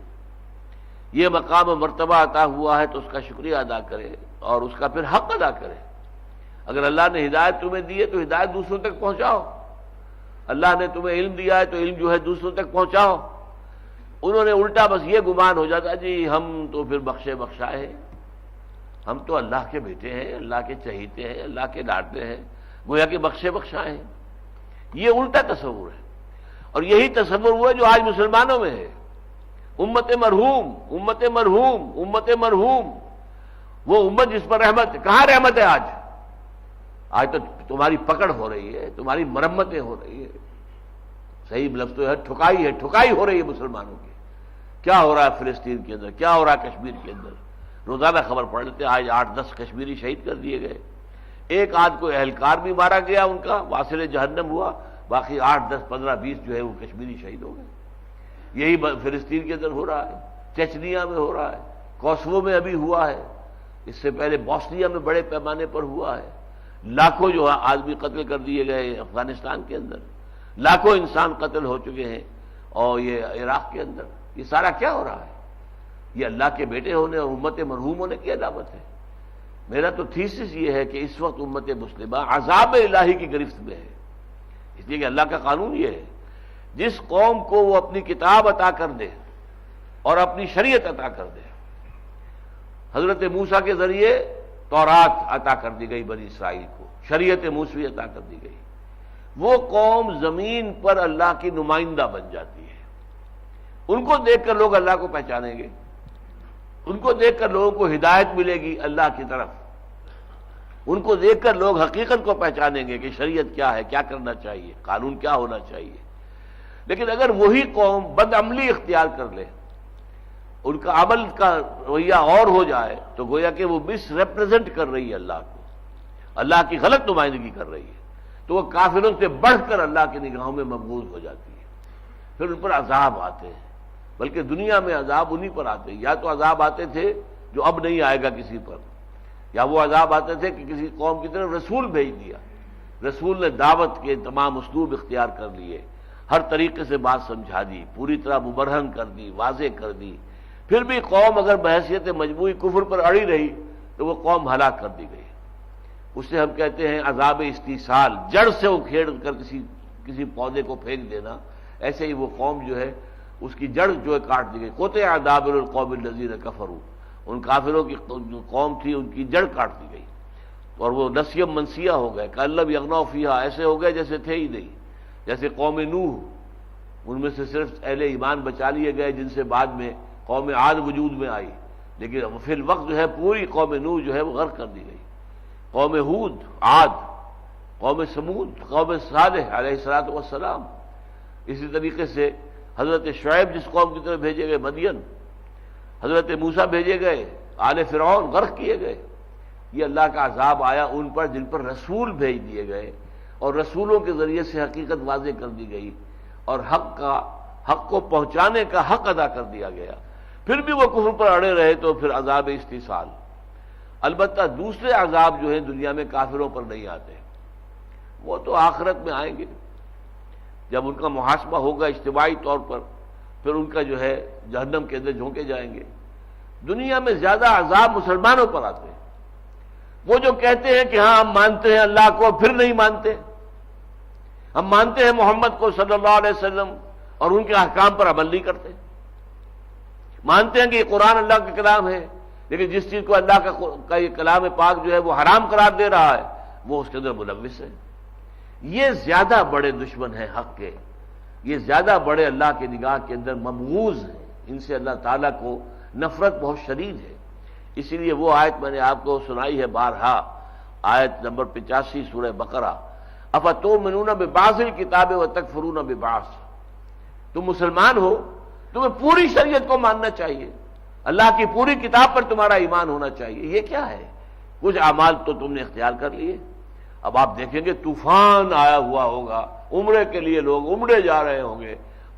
یہ مقام و مرتبہ عطا ہوا ہے تو اس کا شکریہ ادا کرے اور اس کا پھر حق ادا کرے۔ اگر اللہ نے ہدایت تمہیں دی ہے تو ہدایت دوسروں تک پہنچاؤ، اللہ نے تمہیں علم دیا ہے تو علم جو ہے دوسروں تک پہنچاؤ۔ انہوں نے الٹا بس یہ گمان ہو جاتا جی ہم تو پھر بخشے بخشائے ہیں، ہم تو اللہ کے بیٹے ہیں، اللہ کے چہیتے ہیں، اللہ کے لاڈلے ہیں، گویا کہ بخشے بخشائے ہیں۔ یہ الٹا تصور ہے، اور یہی تصور ہوا جو آج مسلمانوں میں ہے۔ امت مرحوم، امت مرحوم، امت مرحوم، وہ امت جس پر رحمت ہے۔ کہاں رحمت ہے آج؟ آج تو تمہاری پکڑ ہو رہی ہے، تمہاری مرمتیں ہو رہی ہے، صحیح لفظ تو ہے، ٹھکائی ہو رہی ہے مسلمانوں کی۔ کیا ہو رہا ہے فلسطین کے اندر، کیا ہو رہا ہے کشمیر کے اندر؟ روزانہ خبر پڑھ لیتے، آج 8-10 کشمیری شہید کر دیے گئے، ایک آدھ کوئی اہلکار بھی مارا گیا، ان کا واصل جہنم ہوا، باقی 8-10-15-20 جو ہے وہ کشمیری شہید ہو گئے۔ یہی فلسطین کے اندر ہو رہا ہے، چچنیا میں ہو رہا ہے، کوسوو میں ابھی ہوا ہے، اس سے پہلے بوسنیا میں بڑے پیمانے پر ہوا ہے۔ لاکھوں جو آدمی قتل کر دیے گئے افغانستان کے اندر، لاکھوں انسان قتل ہو چکے ہیں، اور یہ عراق کے اندر، یہ سارا کیا ہو رہا ہے؟ یہ اللہ کے بیٹے ہونے اور امت مرحوم ہونے کی علامت ہے۔ میرا تو تھیسس یہ ہے کہ اس وقت امت مسلمہ عذاب الہی کی گرفت میں ہے، اس لیے کہ اللہ کا قانون یہ ہے جس قوم کو وہ اپنی کتاب عطا کر دے اور اپنی شریعت عطا کر دے۔ حضرت موسیٰ کے ذریعے تورات عطا کر دی گئی بنی اسرائیل کو، شریعت موسوی عطا کر دی گئی، وہ قوم زمین پر اللہ کی نمائندہ بن جاتی ہے۔ ان کو دیکھ کر لوگ اللہ کو پہچانیں گے، ان کو دیکھ کر لوگوں کو ہدایت ملے گی اللہ کی طرف۔ ان کو دیکھ کر لوگ حقیقت کو پہچانیں گے کہ شریعت کیا ہے، کیا کرنا چاہیے، قانون کیا ہونا چاہیے۔ لیکن اگر وہی قوم بد عملی اختیار کر لے، ان کا عمل کا رویہ اور ہو جائے، تو گویا کہ وہ مس ریپرزینٹ کر رہی ہے اللہ کو، اللہ کی غلط نمائندگی کر رہی ہے، تو وہ کافروں سے بڑھ کر اللہ کی نگاہوں میں مقبول ہو جاتی ہے۔ پھر ان پر عذاب آتے ہیں، بلکہ دنیا میں عذاب انہی پر آتے ہیں۔ یا تو عذاب آتے تھے جو اب نہیں آئے گا کسی پر، یا وہ عذاب آتے تھے کہ کسی قوم کی طرف رسول بھیج دیا، رسول نے دعوت کے تمام اسلوب اختیار کر لیے، ہر طریقے سے بات سمجھا دی، پوری طرح مبرہن کر دی، واضح کر دی، پھر بھی قوم اگر بحیثیت مجموعی کفر پر اڑی رہی تو وہ قوم ہلاک کر دی گئی۔ اسے ہم کہتے ہیں عذاب استیصال، جڑ سے اکھیڑ کر کسی پودے کو پھینک دینا، ایسے ہی وہ قوم جو ہے اس کی جڑ جو ہے کاٹ دی گئی۔ قطع دابر القوم الذین کفروا، ان کافروں کی جو قوم تھی ان کی جڑ کاٹ دی گئی، اور وہ نسیم منسیہ ہو گئے، کأن لم یغنوا فیہا، ایسے ہو گئے جیسے تھے ہی نہیں۔ جیسے قوم نوح، ان میں سے صرف اہل ایمان بچا لیے گئے جن سے بعد میں قوم عاد وجود میں آئی، لیکن فی الوقت جو ہے پوری قوم نوح جو ہے وہ غرق کر دی گئی۔ قوم ہود، عاد، قوم سمود، قوم صالح علیہ الصلوۃ والسلام، اسی طریقے سے حضرت شعیب جس قوم کی طرف بھیجے گئے مدین، حضرت موسیٰ بھیجے گئے، آل فرعون غرق کیے گئے۔ یہ اللہ کا عذاب آیا ان پر جن پر رسول بھیج دیے گئے، اور رسولوں کے ذریعے سے حقیقت واضح کر دی گئی، اور حق کو پہنچانے کا حق ادا کر دیا گیا۔ پھر بھی وہ کفر پر اڑے رہے تو پھر عذاب استیصال۔ البتہ دوسرے عذاب جو ہیں دنیا میں کافروں پر نہیں آتے، وہ تو آخرت میں آئیں گے، جب ان کا محاسبہ ہوگا اجتماعی طور پر، پھر ان کا جو ہے جہنم کے اندر جھونکے جائیں گے۔ دنیا میں زیادہ عذاب مسلمانوں پر آتے ہیں، وہ جو کہتے ہیں کہ ہاں ہم مانتے ہیں اللہ کو، پھر نہیں مانتے، ہم مانتے ہیں محمد کو صلی اللہ علیہ وسلم اور ان کے احکام پر عمل نہیں کرتے، مانتے ہیں کہ یہ قرآن اللہ کا کلام ہے، لیکن جس چیز کو اللہ کا یہ کلام پاک جو ہے وہ حرام قرار دے رہا ہے وہ اس کے اندر ملوث ہے۔ یہ زیادہ بڑے دشمن ہیں حق کے، یہ زیادہ بڑے اللہ کی نگاہ کے اندر مبغوض ہیں، ان سے اللہ تعالیٰ کو نفرت بہت شدید ہے۔ اسی لیے وہ آیت میں نے آپ کو سنائی ہے بارہا، آیت نمبر 85 سورہ بقرہ، افتؤمنون ببعض الکتاب وتکفرون ببعض، تم مسلمان ہو، تمہیں پوری شریعت کو ماننا چاہیے، اللہ کی پوری کتاب پر تمہارا ایمان ہونا چاہیے، یہ کیا ہے؟ کچھ اعمال تو تم نے اختیار کر لیے، اب آپ دیکھیں گے طوفان آیا ہوا ہوگا، عمرے کے لیے لوگ عمرے جا رہے ہوں گے،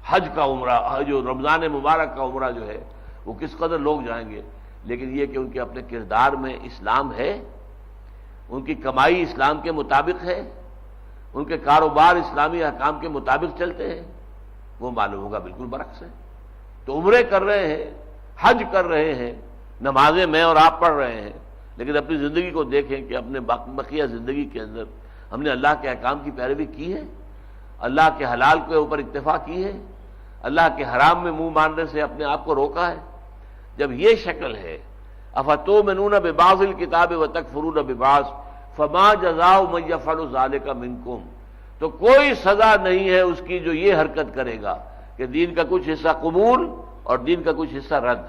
حج کا عمرہ، جو رمضان مبارک کا عمرہ جو ہے وہ کس قدر لوگ جائیں گے، لیکن یہ کہ ان کے اپنے کردار میں اسلام ہے، ان کی کمائی اسلام کے مطابق ہے، ان کے کاروبار اسلامی احکام کے مطابق چلتے ہیں، وہ معلوم ہوگا بالکل برعکس ہے۔ تو عمرے کر رہے ہیں، حج کر رہے ہیں، نمازیں میں اور آپ پڑھ رہے ہیں، لیکن اپنی زندگی کو دیکھیں کہ اپنے بقیہ زندگی کے اندر ہم نے اللہ کے احکام کی پیروی کی ہے، اللہ کے حلال کے اوپر اکتفا کی ہے، اللہ کے حرام میں منہ مارنے سے اپنے آپ کو روکا ہے۔ جب یہ شکل ہے، افتؤمنون ببعض الکتاب وتکفرون ببعض فما جزاء من یفعل ذلک منکم، تو کوئی سزا نہیں ہے اس کی جو یہ حرکت کرے گا کہ دین کا کچھ حصہ قبول اور دین کا کچھ حصہ رد،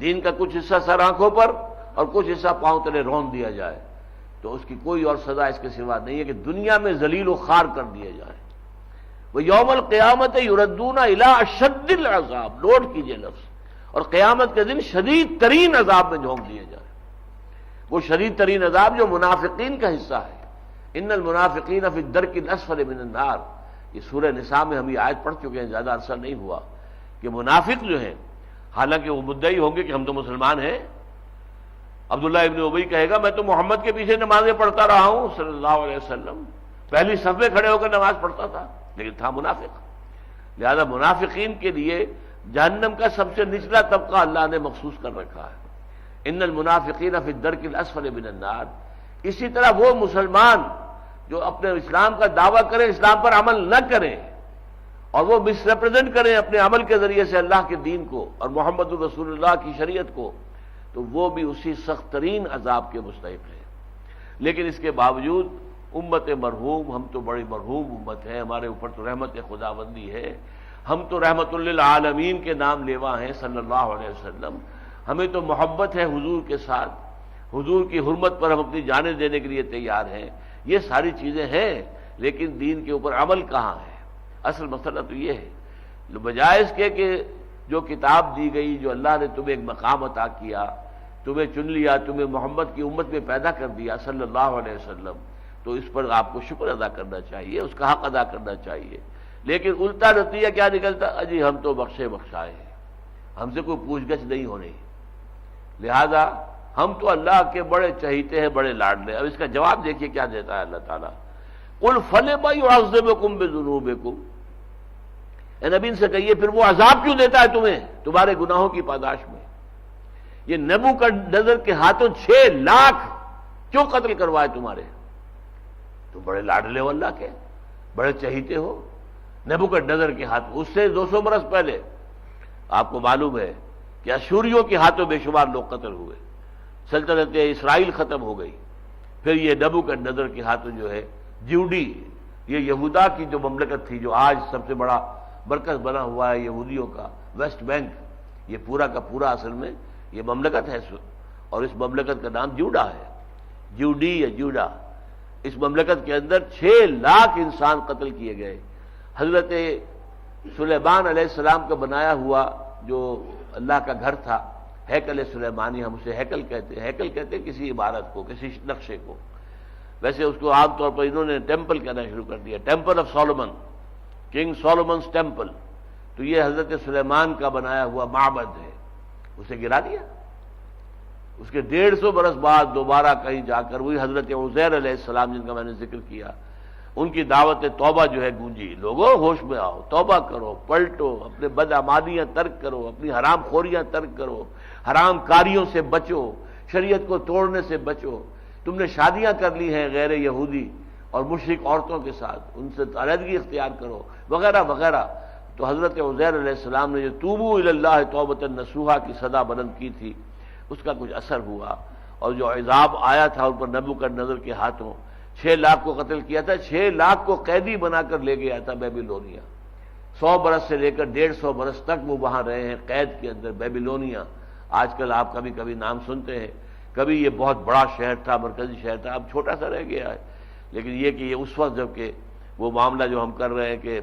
دین کا کچھ حصہ سر آنکھوں پر اور کچھ حصہ پاؤں تلے رون دیا جائے، تو اس کی کوئی اور سزا اس کے سوا نہیں ہے کہ دنیا میں ذلیل و خوار کر دیے جائیں۔ وہ یوم القیامت یردون الی اشد العذاب، نوٹ کیجئے لفظ، اور قیامت کے دن شدید ترین عذاب میں جھونک دیے جائیں، وہ شدید ترین عذاب جو منافقین کا حصہ ہے۔ ان المنافقین فی الدرک الاسفل من النار، یہ سورہ نساء میں ہم یہ آیت پڑھ چکے ہیں، زیادہ عرصہ نہیں ہوا، کہ منافق جو ہیں حالانکہ وہ مدعی ہوں گے کہ ہم تو مسلمان ہیں، عبداللہ ابن ابی کہے گا میں تو محمد کے پیچھے نمازیں پڑھتا رہا ہوں صلی اللہ علیہ وسلم، پہلی صف میں کھڑے ہو کر نماز پڑھتا تھا، لیکن تھا منافق۔ لہذا منافقین کے لیے جہنم کا سب سے نچلا طبقہ اللہ نے مخصوص کر رکھا ہے، ان المنافقین فی الدرک الاسفل من النار۔ اسی طرح وہ مسلمان جو اپنے اسلام کا دعویٰ کریں، اسلام پر عمل نہ کریں، اور وہ مس ریپرزینٹ کریں اپنے عمل کے ذریعے سے اللہ کے دین کو اور محمد الرسول اللہ کی شریعت کو، تو وہ بھی اسی سخت ترین عذاب کے مستحق ہیں۔ لیکن اس کے باوجود امت مرحوم، ہم تو بڑی مرحوم امت ہے، ہمارے اوپر تو رحمت خداوندی ہے، ہم تو رحمت للعالمین کے نام لیوا ہیں صلی اللہ علیہ وسلم، ہمیں تو محبت ہے حضور کے ساتھ، حضور کی حرمت پر ہم اپنی جانیں دینے کے لیے تیار ہیں. یہ ساری چیزیں ہیں، لیکن دین کے اوپر عمل کہاں ہے؟ اصل مسئلہ تو یہ ہے، بجائے اس کے کہ جو کتاب دی گئی، جو اللہ نے تمہیں ایک مقام عطا کیا، تمہیں چن لیا، تمہیں محمد کی امت میں پیدا کر دیا صلی اللہ علیہ وسلم، تو اس پر آپ کو شکر ادا کرنا چاہیے، اس کا حق ادا کرنا چاہیے. لیکن الٹا نتیجہ کیا نکلتا؟ اجی ہم تو بخشے بخشائے ہیں، ہم سے کوئی پوچھ گچھ نہیں ہو رہی، لہذا ہم تو اللہ کے بڑے چہیتے ہیں، بڑے لاڈلے. اب اس کا جواب دیکھیے کیا دیتا ہے اللہ تعالیٰ. قل فلم يعذبكم بذنوبكم، اے نبی ان سے کہیے پھر وہ عذاب کیوں دیتا ہے تمہیں تمہارے گناہوں کی پاداش میں؟ یہ نبوکدنضر کے ہاتھوں 6 لاکھ کیوں قتل کروائے تمہارے؟ تم بڑے لاڈلے ہو اللہ کے، بڑے چہیتے ہو. نبوکدنضر کے ہاتھ، اس سے 200 برس پہلے آپ کو معلوم ہے کہ اشوریوں کے ہاتھوں بے شمار لوگ قتل ہوئے، سلطنت اسرائیل ختم ہو گئی. پھر یہ نبوکدنضر کے ہاتھوں جو ہے جیوڈی، یہ یہودا کی جو مملکت تھی، جو آج سب سے بڑا مرکز بنا ہوا ہے یہودیوں کا، ویسٹ بینک، یہ پورا کا پورا اصل میں یہ مملکت ہے، اور اس مملکت کا نام جیوڈا ہے، جیوڈی یا جیوڈا. اس مملکت کے اندر 6 لاکھ انسان قتل کیے گئے. حضرت سلیمان علیہ السلام کا بنایا ہوا جو اللہ کا گھر تھا، ہیکل سلیمانی، ہم اسے ہیکل کہتے ہیں. ہیکل کہتے ہیں کسی عمارت کو، کسی نقشے کو. ویسے اس کو عام طور پر انہوں نے ٹیمپل کہنا شروع کر دیا، temple of Solomon, king Solomon's temple. تو یہ حضرت سلیمان کا بنایا ہوا معبد ہے، اسے گرا دیا. اس کے 150 برس بعد دوبارہ کہیں جا کر وہی حضرت عزیر علیہ السلام جن کا میں نے ذکر کیا، ان کی دعوت توبہ جو ہے گونجی. لوگوں ہوش میں آؤ، توبہ کرو، پلٹو، اپنے بدعمالیاں ترک کرو، اپنی حرام خوریاں ترک کرو، حرام کاریوں سے بچو، شریعت کو توڑنے سے بچو. تم نے شادیاں کر لی ہیں غیر یہودی اور مشرک عورتوں کے ساتھ، ان سے علیحدگی اختیار کرو، وغیرہ وغیرہ. تو حضرت عزیر علیہ السلام نے جو توبوا الی اللہ توبۃ نصوحا کی صدا بلند کی تھی، اس کا کچھ اثر ہوا، اور جو عذاب آیا تھا ان پر نبوکدنضر کے ہاتھوں، 6 لاکھ کو قتل کیا تھا، 6 لاکھ کو قیدی بنا کر لے گیا تھا بیبیلونیا. 100 برس سے لے کر 150 برس تک وہ وہاں رہے ہیں قید کے اندر، بیبیلونیا. آج کل آپ کبھی کبھی نام سنتے ہیں، کبھی یہ بہت بڑا شہر تھا، مرکزی شہر تھا، اب چھوٹا سا رہ گیا ہے. لیکن یہ کہ یہ اس وقت جب کہ وہ معاملہ جو ہم کر رہے ہیں کہ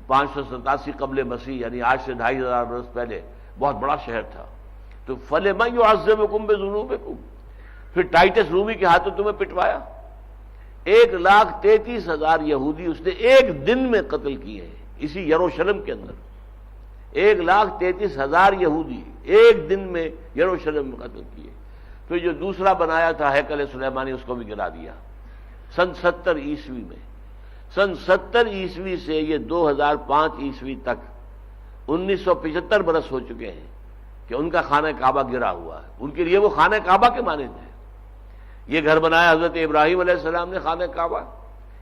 587 قبل مسیح، یعنی آج سے 2500 برس پہلے بہت بڑا شہر تھا. تو فَلِمَ يُعَذِّبُكُم بِذُنُوبِكُم، پھر ٹائٹس رومی کے ہاتھوں تمہیں پٹوایا. 1,33,000 یہودی اس نے ایک دن میں قتل کیے ہیں اسی یروشلم کے اندر. 1,33,000 یہودی ایک دن میں یروشلم میں قتل کیے. پھر جو دوسرا بنایا تھا ہیکل سلیمانی، اس کو بھی گرا دیا سن 70 عیسوی میں. سن 70 عیسوی سے یہ 2005 عیسوی تک 1975 برس ہو چکے ہیں کہ ان کا خانہ کعبہ گرا ہوا ہے. ان کے لیے وہ خانہ کعبہ کے مانند ہے. یہ گھر بنایا حضرت ابراہیم علیہ السلام نے، خانہ کعبہ،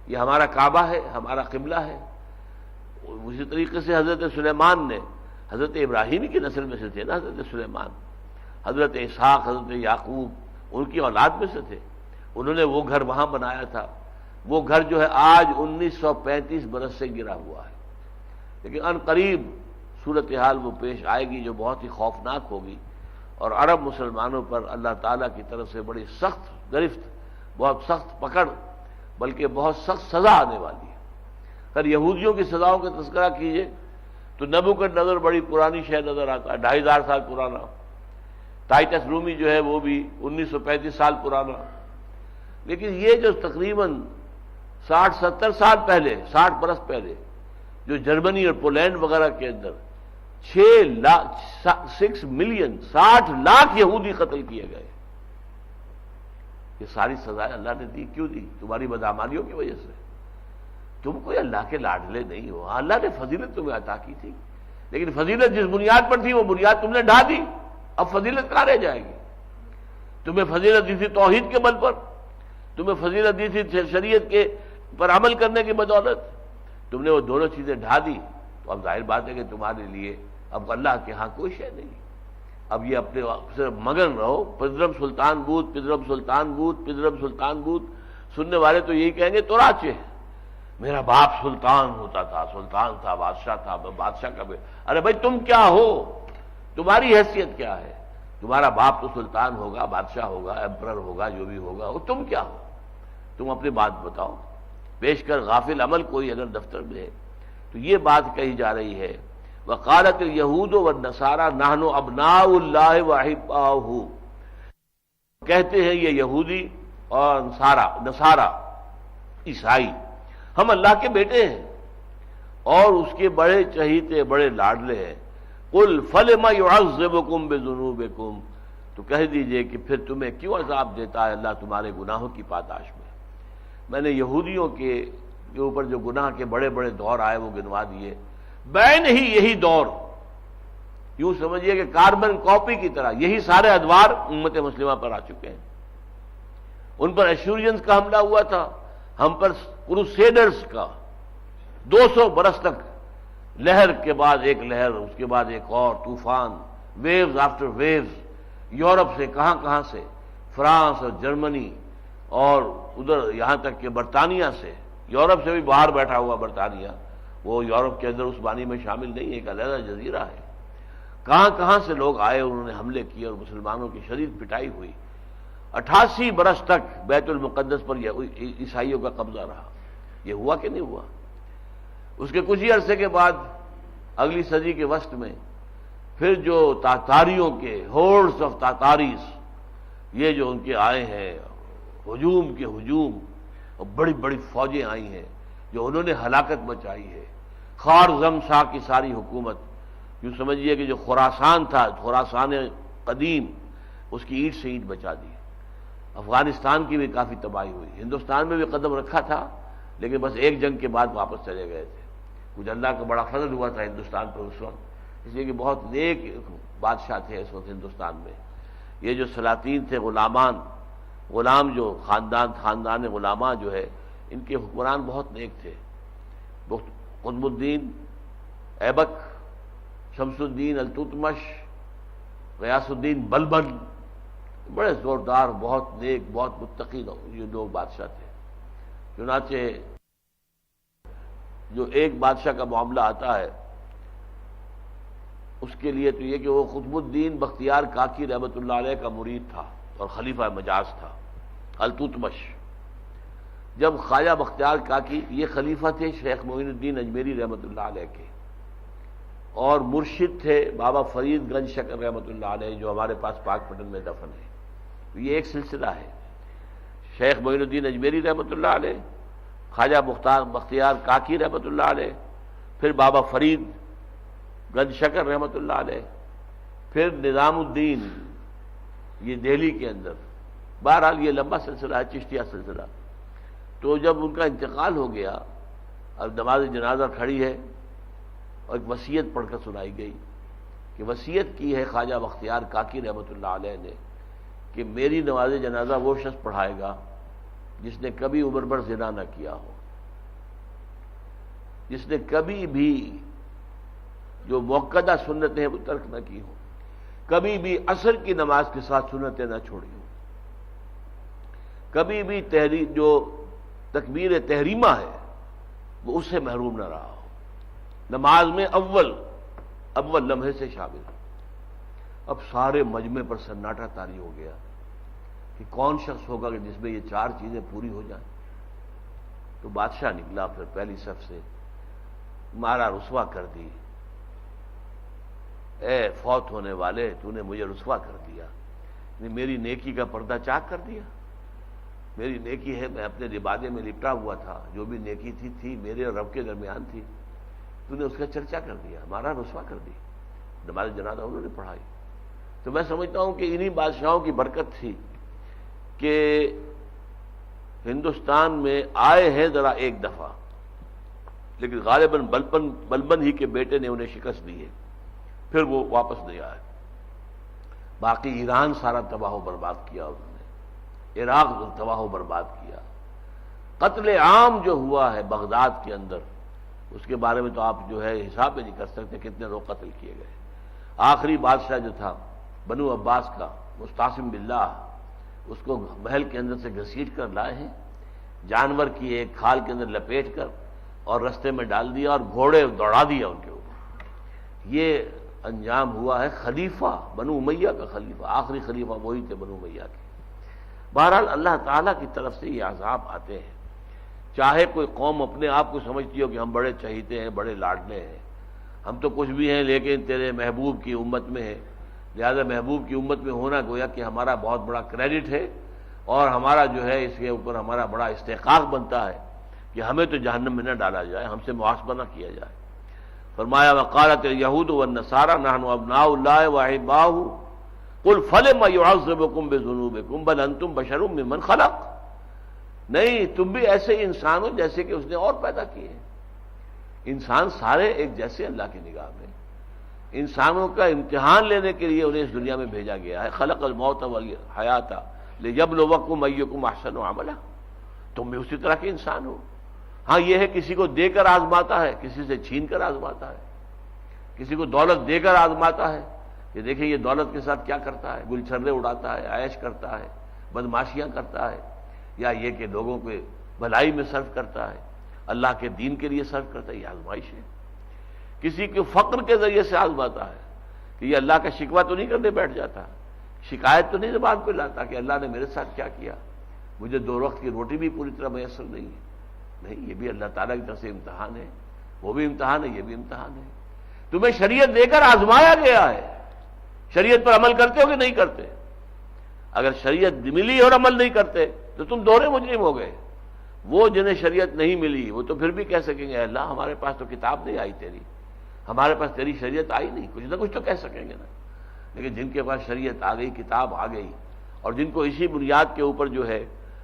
یہ ہمارا کعبہ ہے، ہمارا قبلہ ہے. اسی طریقے سے حضرت سلیمان نے، حضرت ابراہیم کی نسل میں سے تھے نا حضرت سلیمان، حضرت اسحاق، حضرت یعقوب ان کی اولاد میں سے تھے. انہوں نے وہ گھر وہاں بنایا تھا. وہ گھر جو ہے آج 1935 برس سے گرا ہوا ہے. لیکن ان قریب صورتحال وہ پیش آئے گی جو بہت ہی خوفناک ہوگی، اور عرب مسلمانوں پر اللہ تعالیٰ کی طرف سے بڑی سخت گرفت، بہت سخت پکڑ، بلکہ بہت سخت سزا آنے والی ہے. اگر یہودیوں کی سزاؤں کا تذکرہ کیجئے تو نبوکدنضر بڑی پرانی شے نظر آتا ہے، 2500 سال پرانا. ٹائٹس رومی جو ہے وہ بھی 1935 سال پرانا. لیکن یہ جو تقریباً 60-70 سال پہلے، 60 برس پہلے جو جرمنی اور پولینڈ وغیرہ کے اندر 6 ملین 60 لاکھ یہودی قتل کیے گئے، یہ ساری سزائیں اللہ نے دی. کیوں دی؟ تمہاری بدعمالیوں کی وجہ سے. تم کوئی اللہ کے لاڈلے نہیں ہو. اللہ نے فضیلت تمہیں عطا کی تھی، لیکن فضیلت جس بنیاد پر تھی وہ بنیاد تم نے ڈھا دی. اب فضیلت کہاں رہ جائے گی؟ تمہیں فضیلت دی تھی توحید کے بل پر، تمہیں فضیلت دی تھی شریعت کے پر عمل کرنے کی بدولت. تم نے وہ دونوں چیزیں ڈھا دی، تو اب ظاہر بات ہے کہ تمہارے لیے اب اللہ کے ہاں کوئی شے نہیں. اب یہ اپنے صرف مگن رہو، پدرم سلطان بود، پدرم سلطان بود، پدرم سلطان بود. سننے والے تو یہی کہیں گے توراچے، میرا باپ سلطان ہوتا تھا، سلطان تھا، بادشاہ تھا، بادشاہ کا. ارے بھائی تم کیا ہو؟ تمہاری حیثیت کیا ہے؟ تمہارا باپ تو سلطان ہوگا، بادشاہ ہوگا، ایمپرر ہوگا، جو بھی ہوگا، وہ تم کیا ہو؟ تم اپنی بات بتاؤ۔ پیش کر غافل عمل کوئی اگر دفتر میں ہے تو یہ بات کہی جا رہی ہے، وقالت اليہود والنصارى نحن ابناء اللہ واحباؤہ، کہتے ہیں یہ یہودی اور نصارہ عیسائی، ہم اللہ کے بیٹے ہیں اور اس کے بڑے چہیتے، بڑے لاڈلے ہیں۔ قل فلم يعذبكم بذنوبكم، تو کہہ دیجئے کہ پھر تمہیں کیوں عذاب دیتا ہے اللہ تمہارے گناہوں کی پاداش میں۔ میں نے یہودیوں کے اوپر جو گناہ کے بڑے بڑے دور آئے وہ گنوا دیے، بین ہی یہی دور، یوں سمجھیے کہ کاربن کاپی کی طرح یہی سارے ادوار امت مسلمہ پر آ چکے ہیں۔ ان پر ایشورینز کا حملہ ہوا تھا، ہم پر کروسیڈرز کا 200 برس تک، لہر کے بعد ایک لہر، اس کے بعد ایک اور طوفان، ویوز آفٹر ویوز، یورپ سے کہاں سے، فرانس اور جرمنی اور ادھر یہاں تک کہ برطانیہ سے، یورپ سے بھی باہر بیٹھا ہوا برطانیہ، وہ یورپ کے اندر اس بانی میں شامل نہیں، ایک علیحدہ جزیرہ ہے۔ کہاں سے لوگ آئے، انہوں نے حملے کیے اور مسلمانوں کی شدید پٹائی ہوئی۔ 88 برس تک بیت المقدس پر عیسائیوں کا قبضہ رہا۔ یہ ہوا کہ نہیں ہوا؟ اس کے کچھ ہی عرصے کے بعد اگلی صدی کے وسط میں پھر جو تاتاریوں کے ہورڈز آف تاتاریز، یہ جو ان کے آئے ہیں ہجوم کے ہجوم، اور بڑی بڑی فوجیں آئی ہیں جو انہوں نے ہلاکت مچائی ہے۔ خوارزم شاہ کی ساری حکومت، یوں سمجھیے کہ جو خراسان تھا، خراسان قدیم، اس کی اینٹ سے اینٹ بچا دی۔ افغانستان کی بھی کافی تباہی ہوئی، ہندوستان میں بھی قدم رکھا تھا لیکن بس ایک جنگ کے بعد واپس چلے گئے تھے۔ کچھ اللہ کا بڑا فضل ہوا تھا ہندوستان پر اس وقت، اس لیے کہ بہت نیک بادشاہ تھے اس وقت ہندوستان میں۔ یہ جو سلاطین تھے، غلام جو خاندان غلاماں جو ہے، ان کے حکمران بہت نیک تھے۔ قطب الدین ایبک، شمس الدین التتمش، غیاث الدین بلبن، بڑے زوردار، بہت نیک، بہت متقی یہ لوگ بادشاہ تھے۔ چنانچہ جو ایک بادشاہ کا معاملہ آتا ہے اس کے لیے تو یہ کہ وہ قطب الدین بختیار کاکی رحمۃ اللہ علیہ کا مرید تھا اور خلیفہ مجاز تھا، التتمش۔ جب خواجہ بختیار کاکی، یہ خلیفہ تھے شیخ معین الدین اجمیری رحمۃ اللہ علیہ کے، اور مرشد تھے بابا فرید گنج شکر رحمۃ اللہ علیہ جو ہمارے پاس پاک پٹن میں دفن ہے۔ تو یہ ایک سلسلہ ہے، شیخ معین الدین اجمیری رحمۃ اللہ علیہ، خواجہ بختیار کاکی رحمۃ اللہ علیہ، پھر بابا فرید گنج شکر رحمۃ اللہ علیہ، پھر نظام الدین، یہ دہلی کے اندر۔ بہرحال یہ لمبا سلسلہ ہے، چشتیہ سلسلہ۔ تو جب ان کا انتقال ہو گیا، اب نماز جنازہ کھڑی ہے اور ایک وصیت پڑھ کر سنائی گئی کہ وصیت کی ہے خواجہ بختیار کاکی رحمۃ اللہ علیہ نے کہ میری نماز جنازہ وہ شخص پڑھائے گا جس نے کبھی عمر بھر زنا نہ کیا ہو، جس نے کبھی بھی جو موقدہ سنتیں ہیں وہ ترک نہ کی ہو، کبھی بھی عصر کی نماز کے ساتھ سنتیں نہ چھوڑی ہوں، کبھی بھی جو تکبیر تحریمہ ہے وہ اس سے محروم نہ رہا ہو، نماز میں اول لمحے سے شامل۔ اب سارے مجمع پر سناٹا طاری ہو گیا کہ کون شخص ہوگا کہ جس میں یہ چار چیزیں پوری ہو جائیں۔ تو بادشاہ نکلا پھر پہلی صف سے، مارا رسوا کر دی، اے فوت ہونے والے تو نے مجھے رسوا کر دیا، میری نیکی کا پردہ چاک کر دیا۔ میری نیکی ہے، میں اپنے عبادے میں لپٹا ہوا تھا، جو بھی نیکی تھی میرے اور رب کے درمیان تھی، تو نے اس کا چرچا کر دیا، مارا رسوا کر دی۔ نماز جنازہ انہوں نے پڑھائی۔ تو میں سمجھتا ہوں کہ انہی بادشاہوں کی برکت تھی کہ ہندوستان میں آئے ہیں ذرا ایک دفعہ، لیکن غالباً بلبن ہی کے بیٹے نے انہیں شکست دی ہے، پھر وہ واپس نہیں آئے۔ باقی ایران سارا تباہ و برباد کیا انہوں نے، عراق تباہ و برباد کیا۔ قتل عام جو ہوا ہے بغداد کے اندر، اس کے بارے میں تو آپ جو ہے حساب ہی نہیں کر سکتے کتنے لوگ قتل کیے گئے۔ آخری بادشاہ جو تھا بنو عباس کا، مستعصم باللہ، اس کو محل کے اندر سے گھسیٹ کر لائے ہیں، جانور کی ایک کھال کے اندر لپیٹ کر اور رستے میں ڈال دیا اور گھوڑے دوڑا دیا ان کے اوپر۔ یہ انجام ہوا ہے خلیفہ، بنو امیہ کا خلیفہ، آخری خلیفہ وہی تھے بنو امیہ کے۔ بہرحال اللہ تعالیٰ کی طرف سے یہ عذاب آتے ہیں، چاہے کوئی قوم اپنے آپ کو سمجھتی ہو کہ ہم بڑے چہیتے ہیں، بڑے لاڈلے ہیں، ہم تو کچھ بھی ہیں لیکن تیرے محبوب کی امت میں ہے، لہذا محبوب کی امت میں ہونا گویا کہ ہمارا بہت بڑا کریڈٹ ہے، اور ہمارا جو ہے اس کے اوپر ہمارا بڑا استحقاق بنتا ہے کہ ہمیں تو جہنم میں نہ ڈالا جائے، ہم سے محاسبہ نہ کیا جائے۔ فرمایا وقالت الیہود والنصارى نحن ابناء اللہ واحباؤہ قل فلم یعذبکم بذنوبکم بل انتم بشر ممن خلق، نہیں تم بھی ایسے ہی انسان ہو جیسے کہ اس نے اور پیدا کیے ہیں۔ انسان سارے ایک جیسے اللہ کی نگاہ میں، انسانوں کا امتحان لینے کے لیے انہیں اس دنیا میں بھیجا گیا ہے۔ خلق الموت والحیات لیبلوکم ایکم احسن عملا، تم بھی اسی طرح کے انسان ہو۔ ہاں یہ ہے کسی کو دے کر آزماتا ہے، کسی سے چھین کر آزماتا ہے، کسی کو دولت دے کر آزماتا ہے کہ دیکھیں یہ دولت کے ساتھ کیا کرتا ہے، گل چھرے اڑاتا ہے، عیش کرتا ہے، بدماشیاں کرتا ہے، یا یہ کہ لوگوں کو بھلائی میں صرف کرتا ہے، اللہ کے دین کے لیے صرف کرتا ہے، یہ آزمائش ہے۔ کسی کو فقر کے ذریعے سے آزماتا ہے کہ یہ اللہ کا شکوہ تو نہیں کرنے بیٹھ جاتا، شکایت تو نہیں زبان پہ لاتا کہ اللہ نے میرے ساتھ کیا کیا، مجھے 2 وقت کی روٹی بھی پوری طرح میسر نہیں ہے۔ نہیں، یہ بھی اللہ تعالیٰ کی طرف سے امتحان ہے، وہ بھی امتحان ہے، یہ بھی امتحان ہے۔ تمہیں شریعت دے کر آزمایا گیا ہے، شریعت پر عمل کرتے ہو کہ نہیں کرتے؟ اگر شریعت ملی اور عمل نہیں کرتے تو تم دوہرے مجرم ہو گئے۔ وہ جنہیں شریعت نہیں ملی وہ تو پھر بھی کہہ سکیں گے اے اللہ ہمارے پاس تو کتاب نہیں آئی تیری، ہمارے پاس تیری شریعت آئی نہیں، کچھ نہ کچھ تو کہہ سکیں گے نا۔ لیکن جن کے پاس شریعت آ گئی، کتاب آ گئی، اور جن کو اسی بنیاد کے اوپر جو ہے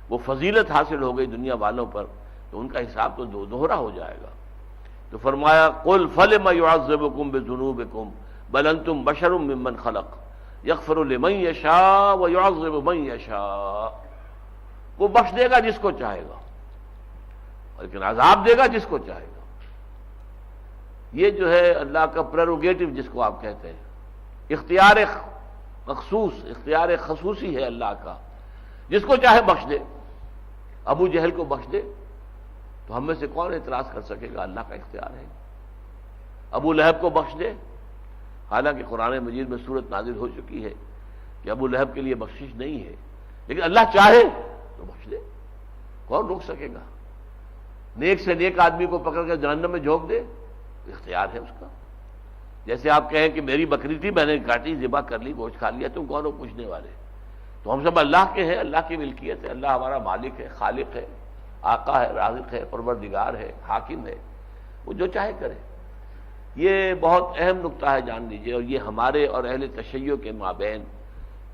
وہ فضیلت حاصل ہو گئی دنیا والوں پر، تو ان کا حساب تو دوہرا ہو جائے گا۔ تو فرمایا قل فلم یعذبکم بذنوبکم بل انتم بشر ممن خلق یغفر لمن یشاء ویعذب من یشاء، وہ بخش دے گا جس کو چاہے گا لیکن عذاب دے گا جس کو چاہے گا۔ یہ جو ہے اللہ کا پریروگیٹو جس کو آپ کہتے ہیں، اختیار مخصوص، اختیار خصوصی ہے اللہ کا، جس کو چاہے بخش دے۔ ابو جہل کو بخش دے تو ہم میں سے کون اعتراض کر سکے گا؟ اللہ کا اختیار ہے۔ ابو لہب کو بخش دے، حالانکہ قرآن مجید میں صورت نازل ہو چکی ہے کہ ابو لہب کے لیے بخشش نہیں ہے، لیکن اللہ چاہے تو بخش دے، کون روک سکے گا؟ نیک سے نیک آدمی کو پکڑ کر جہنم میں جھونک دے، اختیار ہے اس کا۔ جیسے آپ کہیں کہ میری بکری تھی میں نے کاٹی، ذبح کر لی، گوشت کھا لیا، تم کون ہو پوچھنے والے؟ تو ہم سب اللہ کے ہیں، اللہ کی ملکیت ہے، اللہ ہمارا مالک ہے، خالق ہے، آقا ہے، رازق ہے، پروردگار ہے، حاکم ہے، وہ جو چاہے کرے۔ یہ بہت اہم نقطہ ہے، جان لیجئے، اور یہ ہمارے اور اہل تشیع کے مابین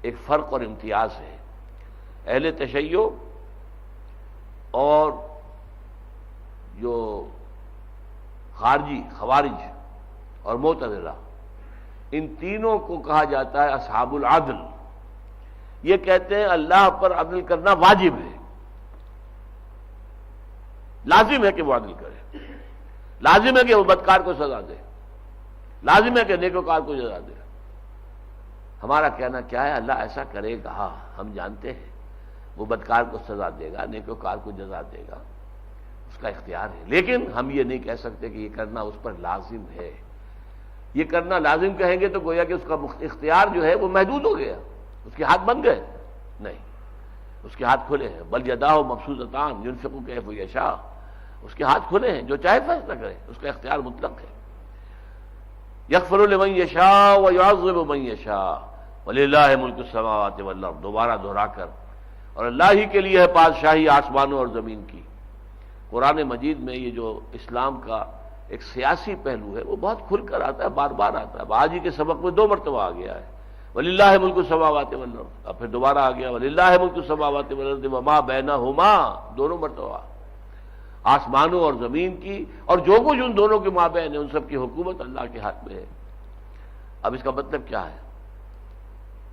ایک فرق اور امتیاز ہے۔ اہل تشیع اور جو خارجی خوارج اور معتزلہ، ان تینوں کو کہا جاتا ہے اصحاب العدل۔ یہ کہتے ہیں اللہ پر عدل کرنا واجب ہے، لازم ہے کہ وہ عدل کرے، لازم ہے کہ وہ بدکار کو سزا دے، لازم ہے کہ نیکوکار کو سزا دے۔ ہمارا کہنا کیا ہے؟ اللہ ایسا کرے گا، ہم جانتے ہیں وہ بدکار کو سزا دے گا، نیکوکار کو جزا دے گا، اس کا اختیار ہے، لیکن ہم یہ نہیں کہہ سکتے کہ یہ کرنا اس پر لازم ہے۔ یہ کرنا لازم کہیں گے تو گویا کہ اس کا اختیار جو ہے وہ محدود ہو گیا، اس کے ہاتھ بن گئے، نہیں، اس کے ہاتھ کھلے ہیں، بل یداہ مبسوطتان ينفق کیف یشاء، اس کے ہاتھ کھلے ہیں، جو چاہے فیصلہ کرے، اس کا اختیار مطلق ہے۔ یغفر لمن یشاء ویعذب من یشاء وللہ ملک السماوات والارض، دوبارہ دہرا کر، اور اللہ ہی کے لیے ہے بادشاہی آسمانوں اور زمین کی۔ قرآن مجید میں یہ جو اسلام کا ایک سیاسی پہلو ہے وہ بہت کھل کر آتا ہے، بار بار آتا ہے، آج ہی کے سبق میں 2 مرتبہ آ گیا ہے، وللہ ملک السماوات والارض، اب پھر دوبارہ آ گیا وللہ ملک السماوات والارض وما بینہما، دونوں مرتبہ، آسمانوں اور زمین کی اور جو کچھ ان دونوں کے مابین ہے، ان سب کی حکومت اللہ کے ہاتھ میں ہے۔ اب اس کا مطلب کیا ہے؟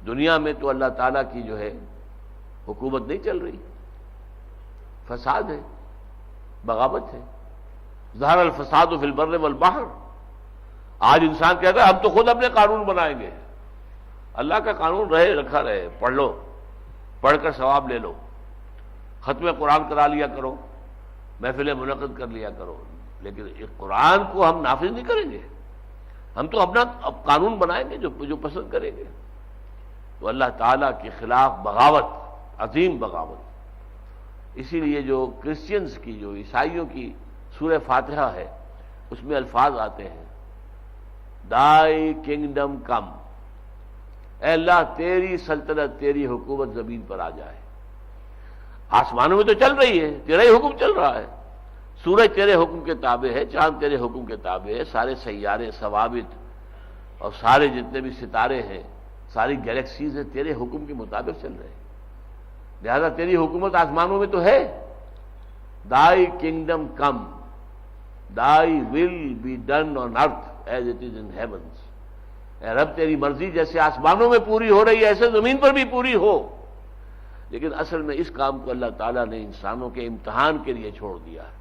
دنیا میں تو اللہ تعالیٰ کی جو ہے حکومت نہیں چل رہی، فساد ہے، بغاوت ہے، ظہر الفساد فی البر والبحر۔ آج انسان کہتا ہے ہم تو خود اپنے قانون بنائیں گے، اللہ کا قانون رہے رکھا رہے، پڑھ لو، پڑھ کر ثواب لے لو، ختم قرآن کرا لیا کرو، محفلیں منعقد کر لیا کرو، لیکن اس قرآن کو ہم نافذ نہیں کریں گے، ہم تو اپنا اب قانون بنائیں گے جو پسند کریں گے. تو اللہ تعالیٰ کے خلاف بغاوت، عظیم بغاوت. اسی لیے جو کرسچنز کی، جو عیسائیوں کی سورہ فاتحہ ہے، اس میں الفاظ آتے ہیں دائی کنگڈم کم، اے اللہ تیری سلطنت، تیری حکومت زمین پر آ جائے. آسمانوں میں تو چل رہی ہے، تیرا ہی حکم چل رہا ہے. سورج تیرے حکم کے تابع ہے، چاند تیرے حکم کے تابع ہے، سارے سیارے، ثوابت اور سارے جتنے بھی ستارے ہیں، ساری گیلیکسیز ہیں، تیرے حکم کے مطابق چل رہے ہیں. لہذا تیری حکومت آسمانوں میں تو ہے. دائی kingdom come, thy will be done on earth as it is in heavens. اے رب تیری مرضی جیسے آسمانوں میں پوری ہو رہی ہے ایسے زمین پر بھی پوری ہو. لیکن اصل میں اس کام کو اللہ تعالیٰ نے انسانوں کے امتحان کے لیے چھوڑ دیا ہے.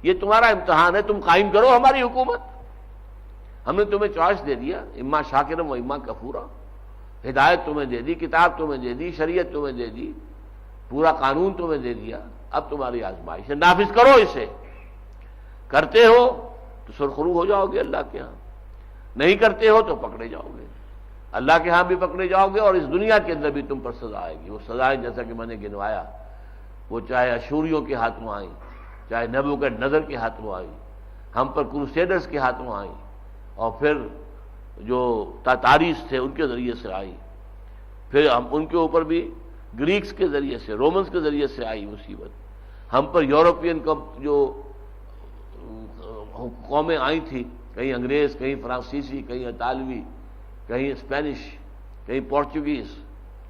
یہ تمہارا امتحان ہے، تم قائم کرو ہماری حکومت. ہم نے تمہیں چوائس دے دیا، اما شاکرم و اما کفورا. ہدایت تمہیں دے دی، کتاب تمہیں دے دی، شریعت تمہیں دے دی، پورا قانون تمہیں دے دیا. اب تمہاری آزمائش ہے، نافذ کرو اسے. کرتے ہو تو سرخرو ہو جاؤ گے اللہ کے ہاں، نہیں کرتے ہو تو پکڑے جاؤ گے. اللہ کے ہاں بھی پکڑے جاؤ گے اور اس دنیا کے اندر بھی تم پر سزا آئے گی. وہ سزائیں جیسا کہ میں نے گنوایا، وہ چاہے اشوریوں کے ہاتھوں آئیں، چاہے نبوکدنضر کے ہاتھوں آئی، ہم پر کروسیڈرز کے ہاتھوں آئی، اور پھر جو تاتاریس تھے ان کے ذریعے سے آئی، پھر ہم ان کے اوپر بھی گریکس کے ذریعے سے، رومنز کے ذریعے سے آئی مصیبت. ہم پر یورپین جو قومیں آئی تھیں، کہیں انگریز، کہیں فرانسیسی، کہیں اطالوی، کہیں اسپینش، کہیں پورچوگیز،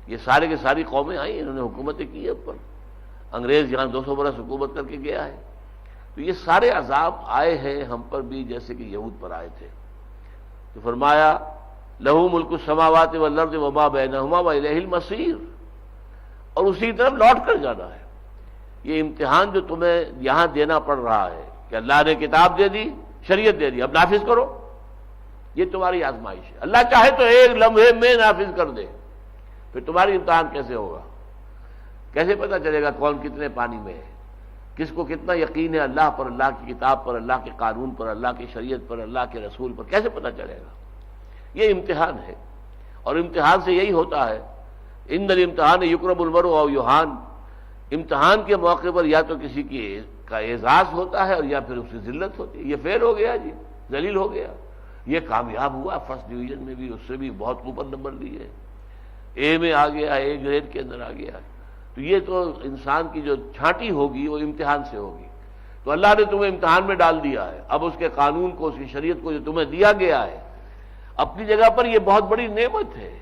یہ سارے کے ساری قومیں آئیں، انہوں نے حکومتیں کی ہم پر. انگریز یہاں 200 برس حکومت کر کے گیا ہے. تو یہ سارے عذاب آئے ہیں ہم پر بھی جیسے کہ یہود پر آئے تھے. تو فرمایا لہو ملک السماوات والارض وما بینہما والیہ المصیر، اور اسی طرف لوٹ کر جانا ہے. یہ امتحان جو تمہیں یہاں دینا پڑ رہا ہے کہ اللہ نے کتاب دے دی، شریعت دے دی، اب نافذ کرو، یہ تمہاری آزمائش ہے. اللہ چاہے تو ایک لمحے میں نافذ کر دے، پھر تمہاری امتحان کیسے ہوگا؟ کیسے پتہ چلے گا کون کتنے پانی میں ہے؟ کس کو کتنا یقین ہے اللہ پر، اللہ کی کتاب پر، اللہ کے قانون پر، اللہ کی شریعت پر، اللہ کے رسول پر؟ کیسے پتہ چلے گا؟ یہ امتحان ہے، اور امتحان سے یہی ہوتا ہے. ان الامتحان یکرم المرء او یہان. امتحان کے موقع پر یا تو کسی کا اعزاز ہوتا ہے اور یا پھر اس کی ذلت ہوتی ہے. یہ فیل ہو گیا جی، ذلیل ہو گیا. یہ کامیاب ہوا، فرسٹ ڈویژن میں بھی اس سے بھی بہت اوپر نمبر لیے، اے میں آ گیا، اے گریڈ کے اندر آ گیا. تو یہ تو انسان کی جو چھانٹی ہوگی وہ امتحان سے ہوگی. تو اللہ نے تمہیں امتحان میں ڈال دیا ہے. اب اس کے قانون کو، اس کی شریعت کو جو تمہیں دیا گیا ہے، اپنی جگہ پر یہ بہت بڑی نعمت ہے،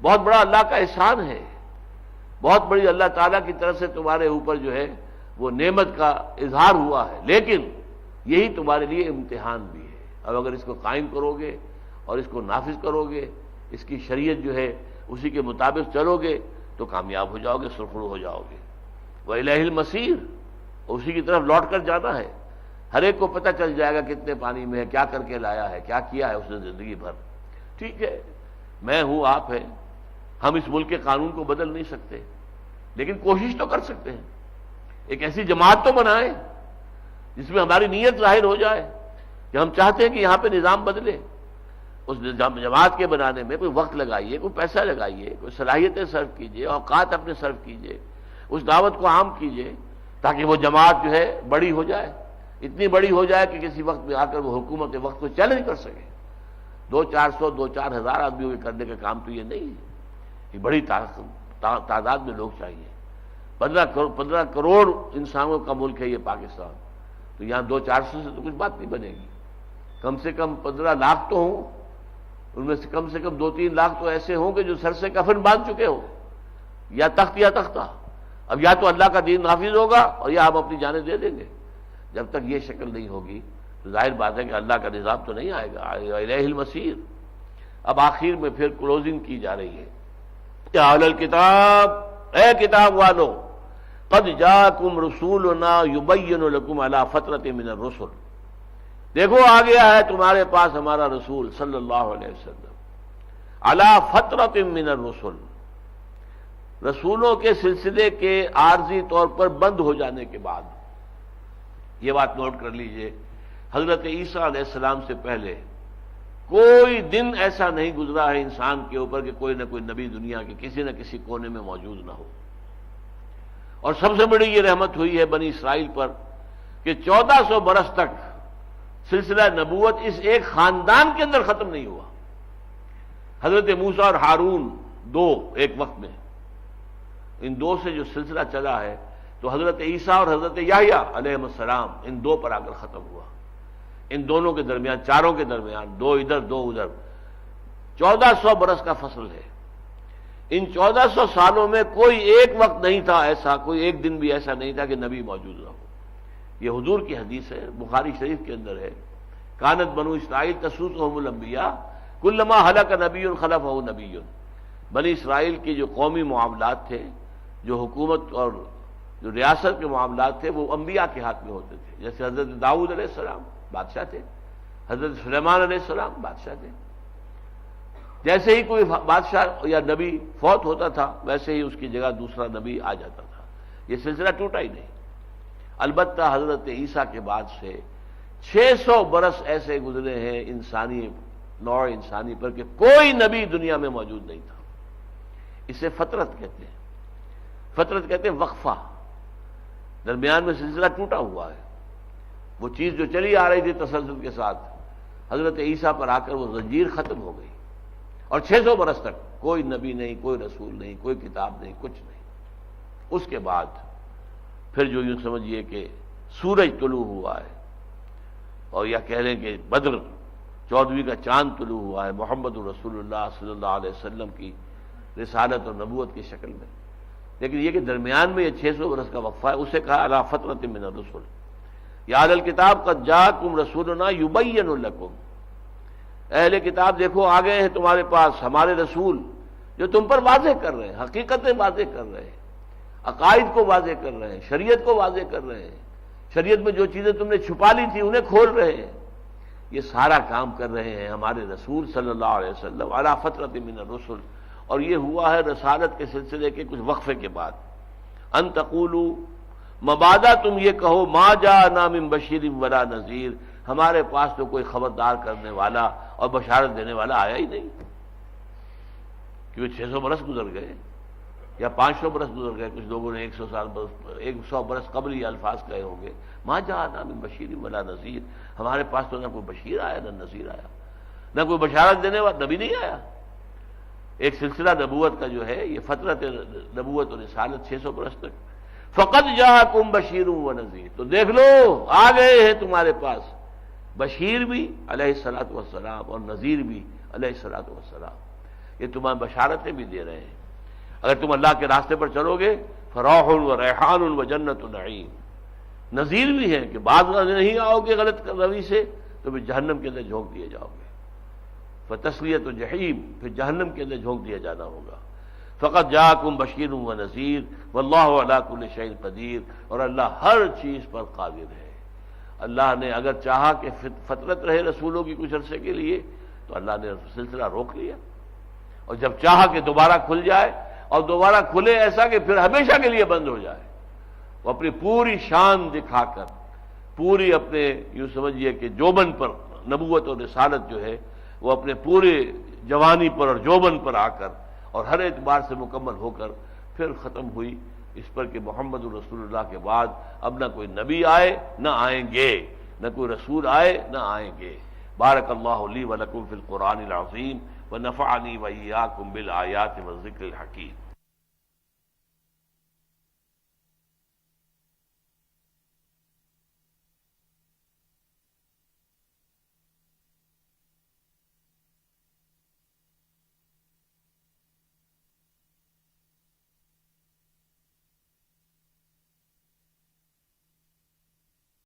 بہت بڑا اللہ کا احسان ہے، بہت بڑی اللہ تعالیٰ کی طرف سے تمہارے اوپر جو ہے وہ نعمت کا اظہار ہوا ہے. لیکن یہی تمہارے لیے امتحان بھی ہے. اب اگر اس کو قائم کرو گے اور اس کو نافذ کرو گے، اس کی شریعت جو ہے اسی کے مطابق چلو گے تو کامیاب ہو جاؤ گے، سرخرو ہو جاؤ گے. وَإِلَيْهِ الْمَصِيرُ، اسی کی طرف لوٹ کر جانا ہے. ہر ایک کو پتہ چل جائے گا کتنے پانی میں ہے، کیا کر کے لایا ہے، کیا کیا ہے اس نے زندگی بھر. ٹھیک ہے، میں ہوں، آپ ہیں، ہم اس ملک کے قانون کو بدل نہیں سکتے، لیکن کوشش تو کر سکتے ہیں. ایک ایسی جماعت تو بنائیں جس میں ہماری نیت ظاہر ہو جائے کہ ہم چاہتے ہیں کہ یہاں پہ نظام بدلے. اس جماعت کے بنانے میں کوئی وقت لگائیے، کوئی پیسہ لگائیے، کوئی صلاحیتیں صرف کیجیے، اوقات اپنے صرف کیجیے، اس دعوت کو عام کیجیے تاکہ وہ جماعت جو ہے بڑی ہو جائے، اتنی بڑی ہو جائے کہ کسی وقت میں آ کر وہ حکومت وقت کو چیلنج کر سکے. 200-400 2-4 ہزار آدمیوں کے کرنے کا کام تو یہ نہیں ہے. یہ بڑی تعداد میں لوگ چاہیے. 15 کروڑ انسانوں کا ملک ہے یہ پاکستان. تو یہاں 200-400 سے تو کچھ بات نہیں بنے گی. کم سے کم 15 لاکھ تو ہوں، ان میں سے کم 2-3 لاکھ تو ایسے ہوں کہ جو سر سے کفن باندھ چکے ہوں، یا تخت یا تختہ. اب یا تو اللہ کا دین نافذ ہوگا اور یا ہم اپنی جانیں دے دیں گے. جب تک یہ شکل نہیں ہوگی تو ظاہر بات ہے کہ اللہ کا نظام تو نہیں آئے گا. الیہ المصیر. اب آخر میں پھر کلوزنگ کی جا رہی ہے. یا اہل الکتاب، اے کتاب والو، قد جاءکم رسولنا یبین لکم علی فترۃ من الرسل. دیکھو آ گیا ہے تمہارے پاس ہمارا رسول صلی اللہ علیہ وسلم، علی فترۃ من الرسل، رسولوں کے سلسلے کے عارضی طور پر بند ہو جانے کے بعد. یہ بات نوٹ کر لیجئے، حضرت عیسیٰ علیہ السلام سے پہلے کوئی دن ایسا نہیں گزرا ہے انسان کے اوپر کہ کوئی نہ کوئی نبی دنیا کے کسی نہ کسی کونے میں موجود نہ ہو. اور سب سے بڑی یہ رحمت ہوئی ہے بنی اسرائیل پر کہ 1400 برس تک سلسلہ نبوت اس ایک خاندان کے اندر ختم نہیں ہوا. حضرت موسیٰ اور ہارون دو ایک وقت میں، ان دو سے جو سلسلہ چلا ہے تو حضرت عیسیٰ اور حضرت یحییٰ علیہ السلام ان دو پر آ کر ختم ہوا. ان دونوں کے درمیان، چاروں کے درمیان، دو ادھر دو ادھر 1400 برس کا فصل ہے. ان 1400 سالوں میں کوئی ایک وقت نہیں تھا ایسا، کوئی ایک دن بھی ایسا نہیں تھا کہ نبی موجود نہ ہو. یہ حضور کی حدیث ہے، بخاری شریف کے اندر ہے، کانت بنو اسرائیل تسوسهم الانبیاء کلما ہلک نبی خلفہ نبی. بنی اسرائیل کے جو قومی معاملات تھے، جو حکومت اور جو ریاست کے معاملات تھے، وہ انبیاء کے ہاتھ میں ہوتے تھے. جیسے حضرت داؤد علیہ السلام بادشاہ تھے، حضرت سلیمان علیہ السلام بادشاہ تھے. جیسے ہی کوئی بادشاہ یا نبی فوت ہوتا تھا ویسے ہی اس کی جگہ دوسرا نبی آ جاتا تھا. یہ سلسلہ ٹوٹا ہی نہیں. البتہ حضرت عیسیٰ کے بعد سے 600 برس ایسے گزرے ہیں انسانی نوع انسانی پر کہ کوئی نبی دنیا میں موجود نہیں تھا. اسے فطرت کہتے ہیں. فطرت کہتے ہیں وقفہ، درمیان میں سلسلہ ٹوٹا ہوا ہے. وہ چیز جو چلی آ رہی تھی تسلسل کے ساتھ، حضرت عیسیٰ پر آ کر وہ زنجیر ختم ہو گئی. اور 600 برس تک کوئی نبی نہیں، کوئی رسول نہیں، کوئی کتاب نہیں، کچھ نہیں. اس کے بعد پھر جو یوں سمجھیے کہ سورج طلوع ہوا ہے، اور یا کہہ لیں کہ بدر 14ویں کا چاند طلوع ہوا ہے محمد رسول اللہ صلی اللہ علیہ وسلم کی رسالت اور نبوت کی شکل میں. لیکن یہ کہ درمیان میں یہ 600 برس کا وقفہ ہے، اسے کہا علی فترۃ من الرسل. یا اہل الکتاب قد جاءکم رسولنا یبین لکم، اہل کتاب دیکھو آ گئے ہیں تمہارے پاس ہمارے رسول جو تم پر واضح کر رہے ہیں، حقیقتیں واضح کر رہے ہیں، عقائد کو واضح کر رہے ہیں، شریعت کو واضح کر رہے ہیں، شریعت میں جو چیزیں تم نے چھپا لی تھی انہیں کھول رہے ہیں. یہ سارا کام کر رہے ہیں ہمارے رسول صلی اللہ علیہ وسلم علی فترۃ من الرسل. اور یہ ہوا ہے رسالت کے سلسلے کے کچھ وقفے کے بعد. ان تقولوا، مبادا تم یہ کہو، ما جاءنا من بشیر ولا نذیر، ہمارے پاس تو کوئی خبردار کرنے والا اور بشارت دینے والا آیا ہی نہیں. کیونکہ 600 برس گزر گئے یا 500 برس گزر گئے. کچھ لوگوں نے 100 برس قبل یہ الفاظ کہے ہوں گے، ما جاءنا من بشیر ولا نذیر، ہمارے پاس تو نہ کوئی بشیر آیا نہ نذیر آیا، نہ کوئی بشارت دینے والا نبی نہیں آیا. ایک سلسلہ نبوت کا جو ہے یہ فترت نبوت اور رسالت 600 برس تک. فقد جاءکم بشیر و نذیر، تو دیکھ لو آ گئے ہیں تمہارے پاس بشیر بھی علیہ الصلوۃ والسلام اور نذیر بھی علیہ الصلوۃ والسلام. یہ تمہیں بشارتیں بھی دے رہے ہیں. اگر تم اللہ کے راستے پر چلو گے فراح و ریحان و جنت نعیم. نذیر بھی ہے کہ بعض نہیں آؤ گے غلط روی سے تو پھر جہنم کے اندر جھونک دیے جاؤ گے. فتسلیۃ جحیم، پھر جہنم کے اندر جھونک دیا جانا ہوگا. فقط جاءکم بشیر و نذیر واللہ علی کل شیء قدیر، اور اللہ ہر چیز پر قادر ہے. اللہ نے اگر چاہا کہ فترت رہے رسولوں کی کچھ عرصے کے لیے تو اللہ نے سلسلہ روک لیا، اور جب چاہا کہ دوبارہ کھل جائے اور دوبارہ کھلے ایسا کہ پھر ہمیشہ کے لیے بند ہو جائے، وہ اپنی پوری شان دکھا کر، پوری اپنے یوں سمجھیے کہ جوبن پر، نبوت اور رسالت جو ہے وہ اپنے پورے جوانی پر اور جوبن پر آ کر اور ہر اعتبار سے مکمل ہو کر پھر ختم ہوئی اس پر کہ محمد رسول اللہ کے بعد اب نہ کوئی نبی آئے نہ آئیں گے، نہ کوئی رسول آئے نہ آئیں گے. بارک اللہ لی ولکم فی القرآن العظیم ونفعنی وإیاکم بالآیات والذکر الحکیم.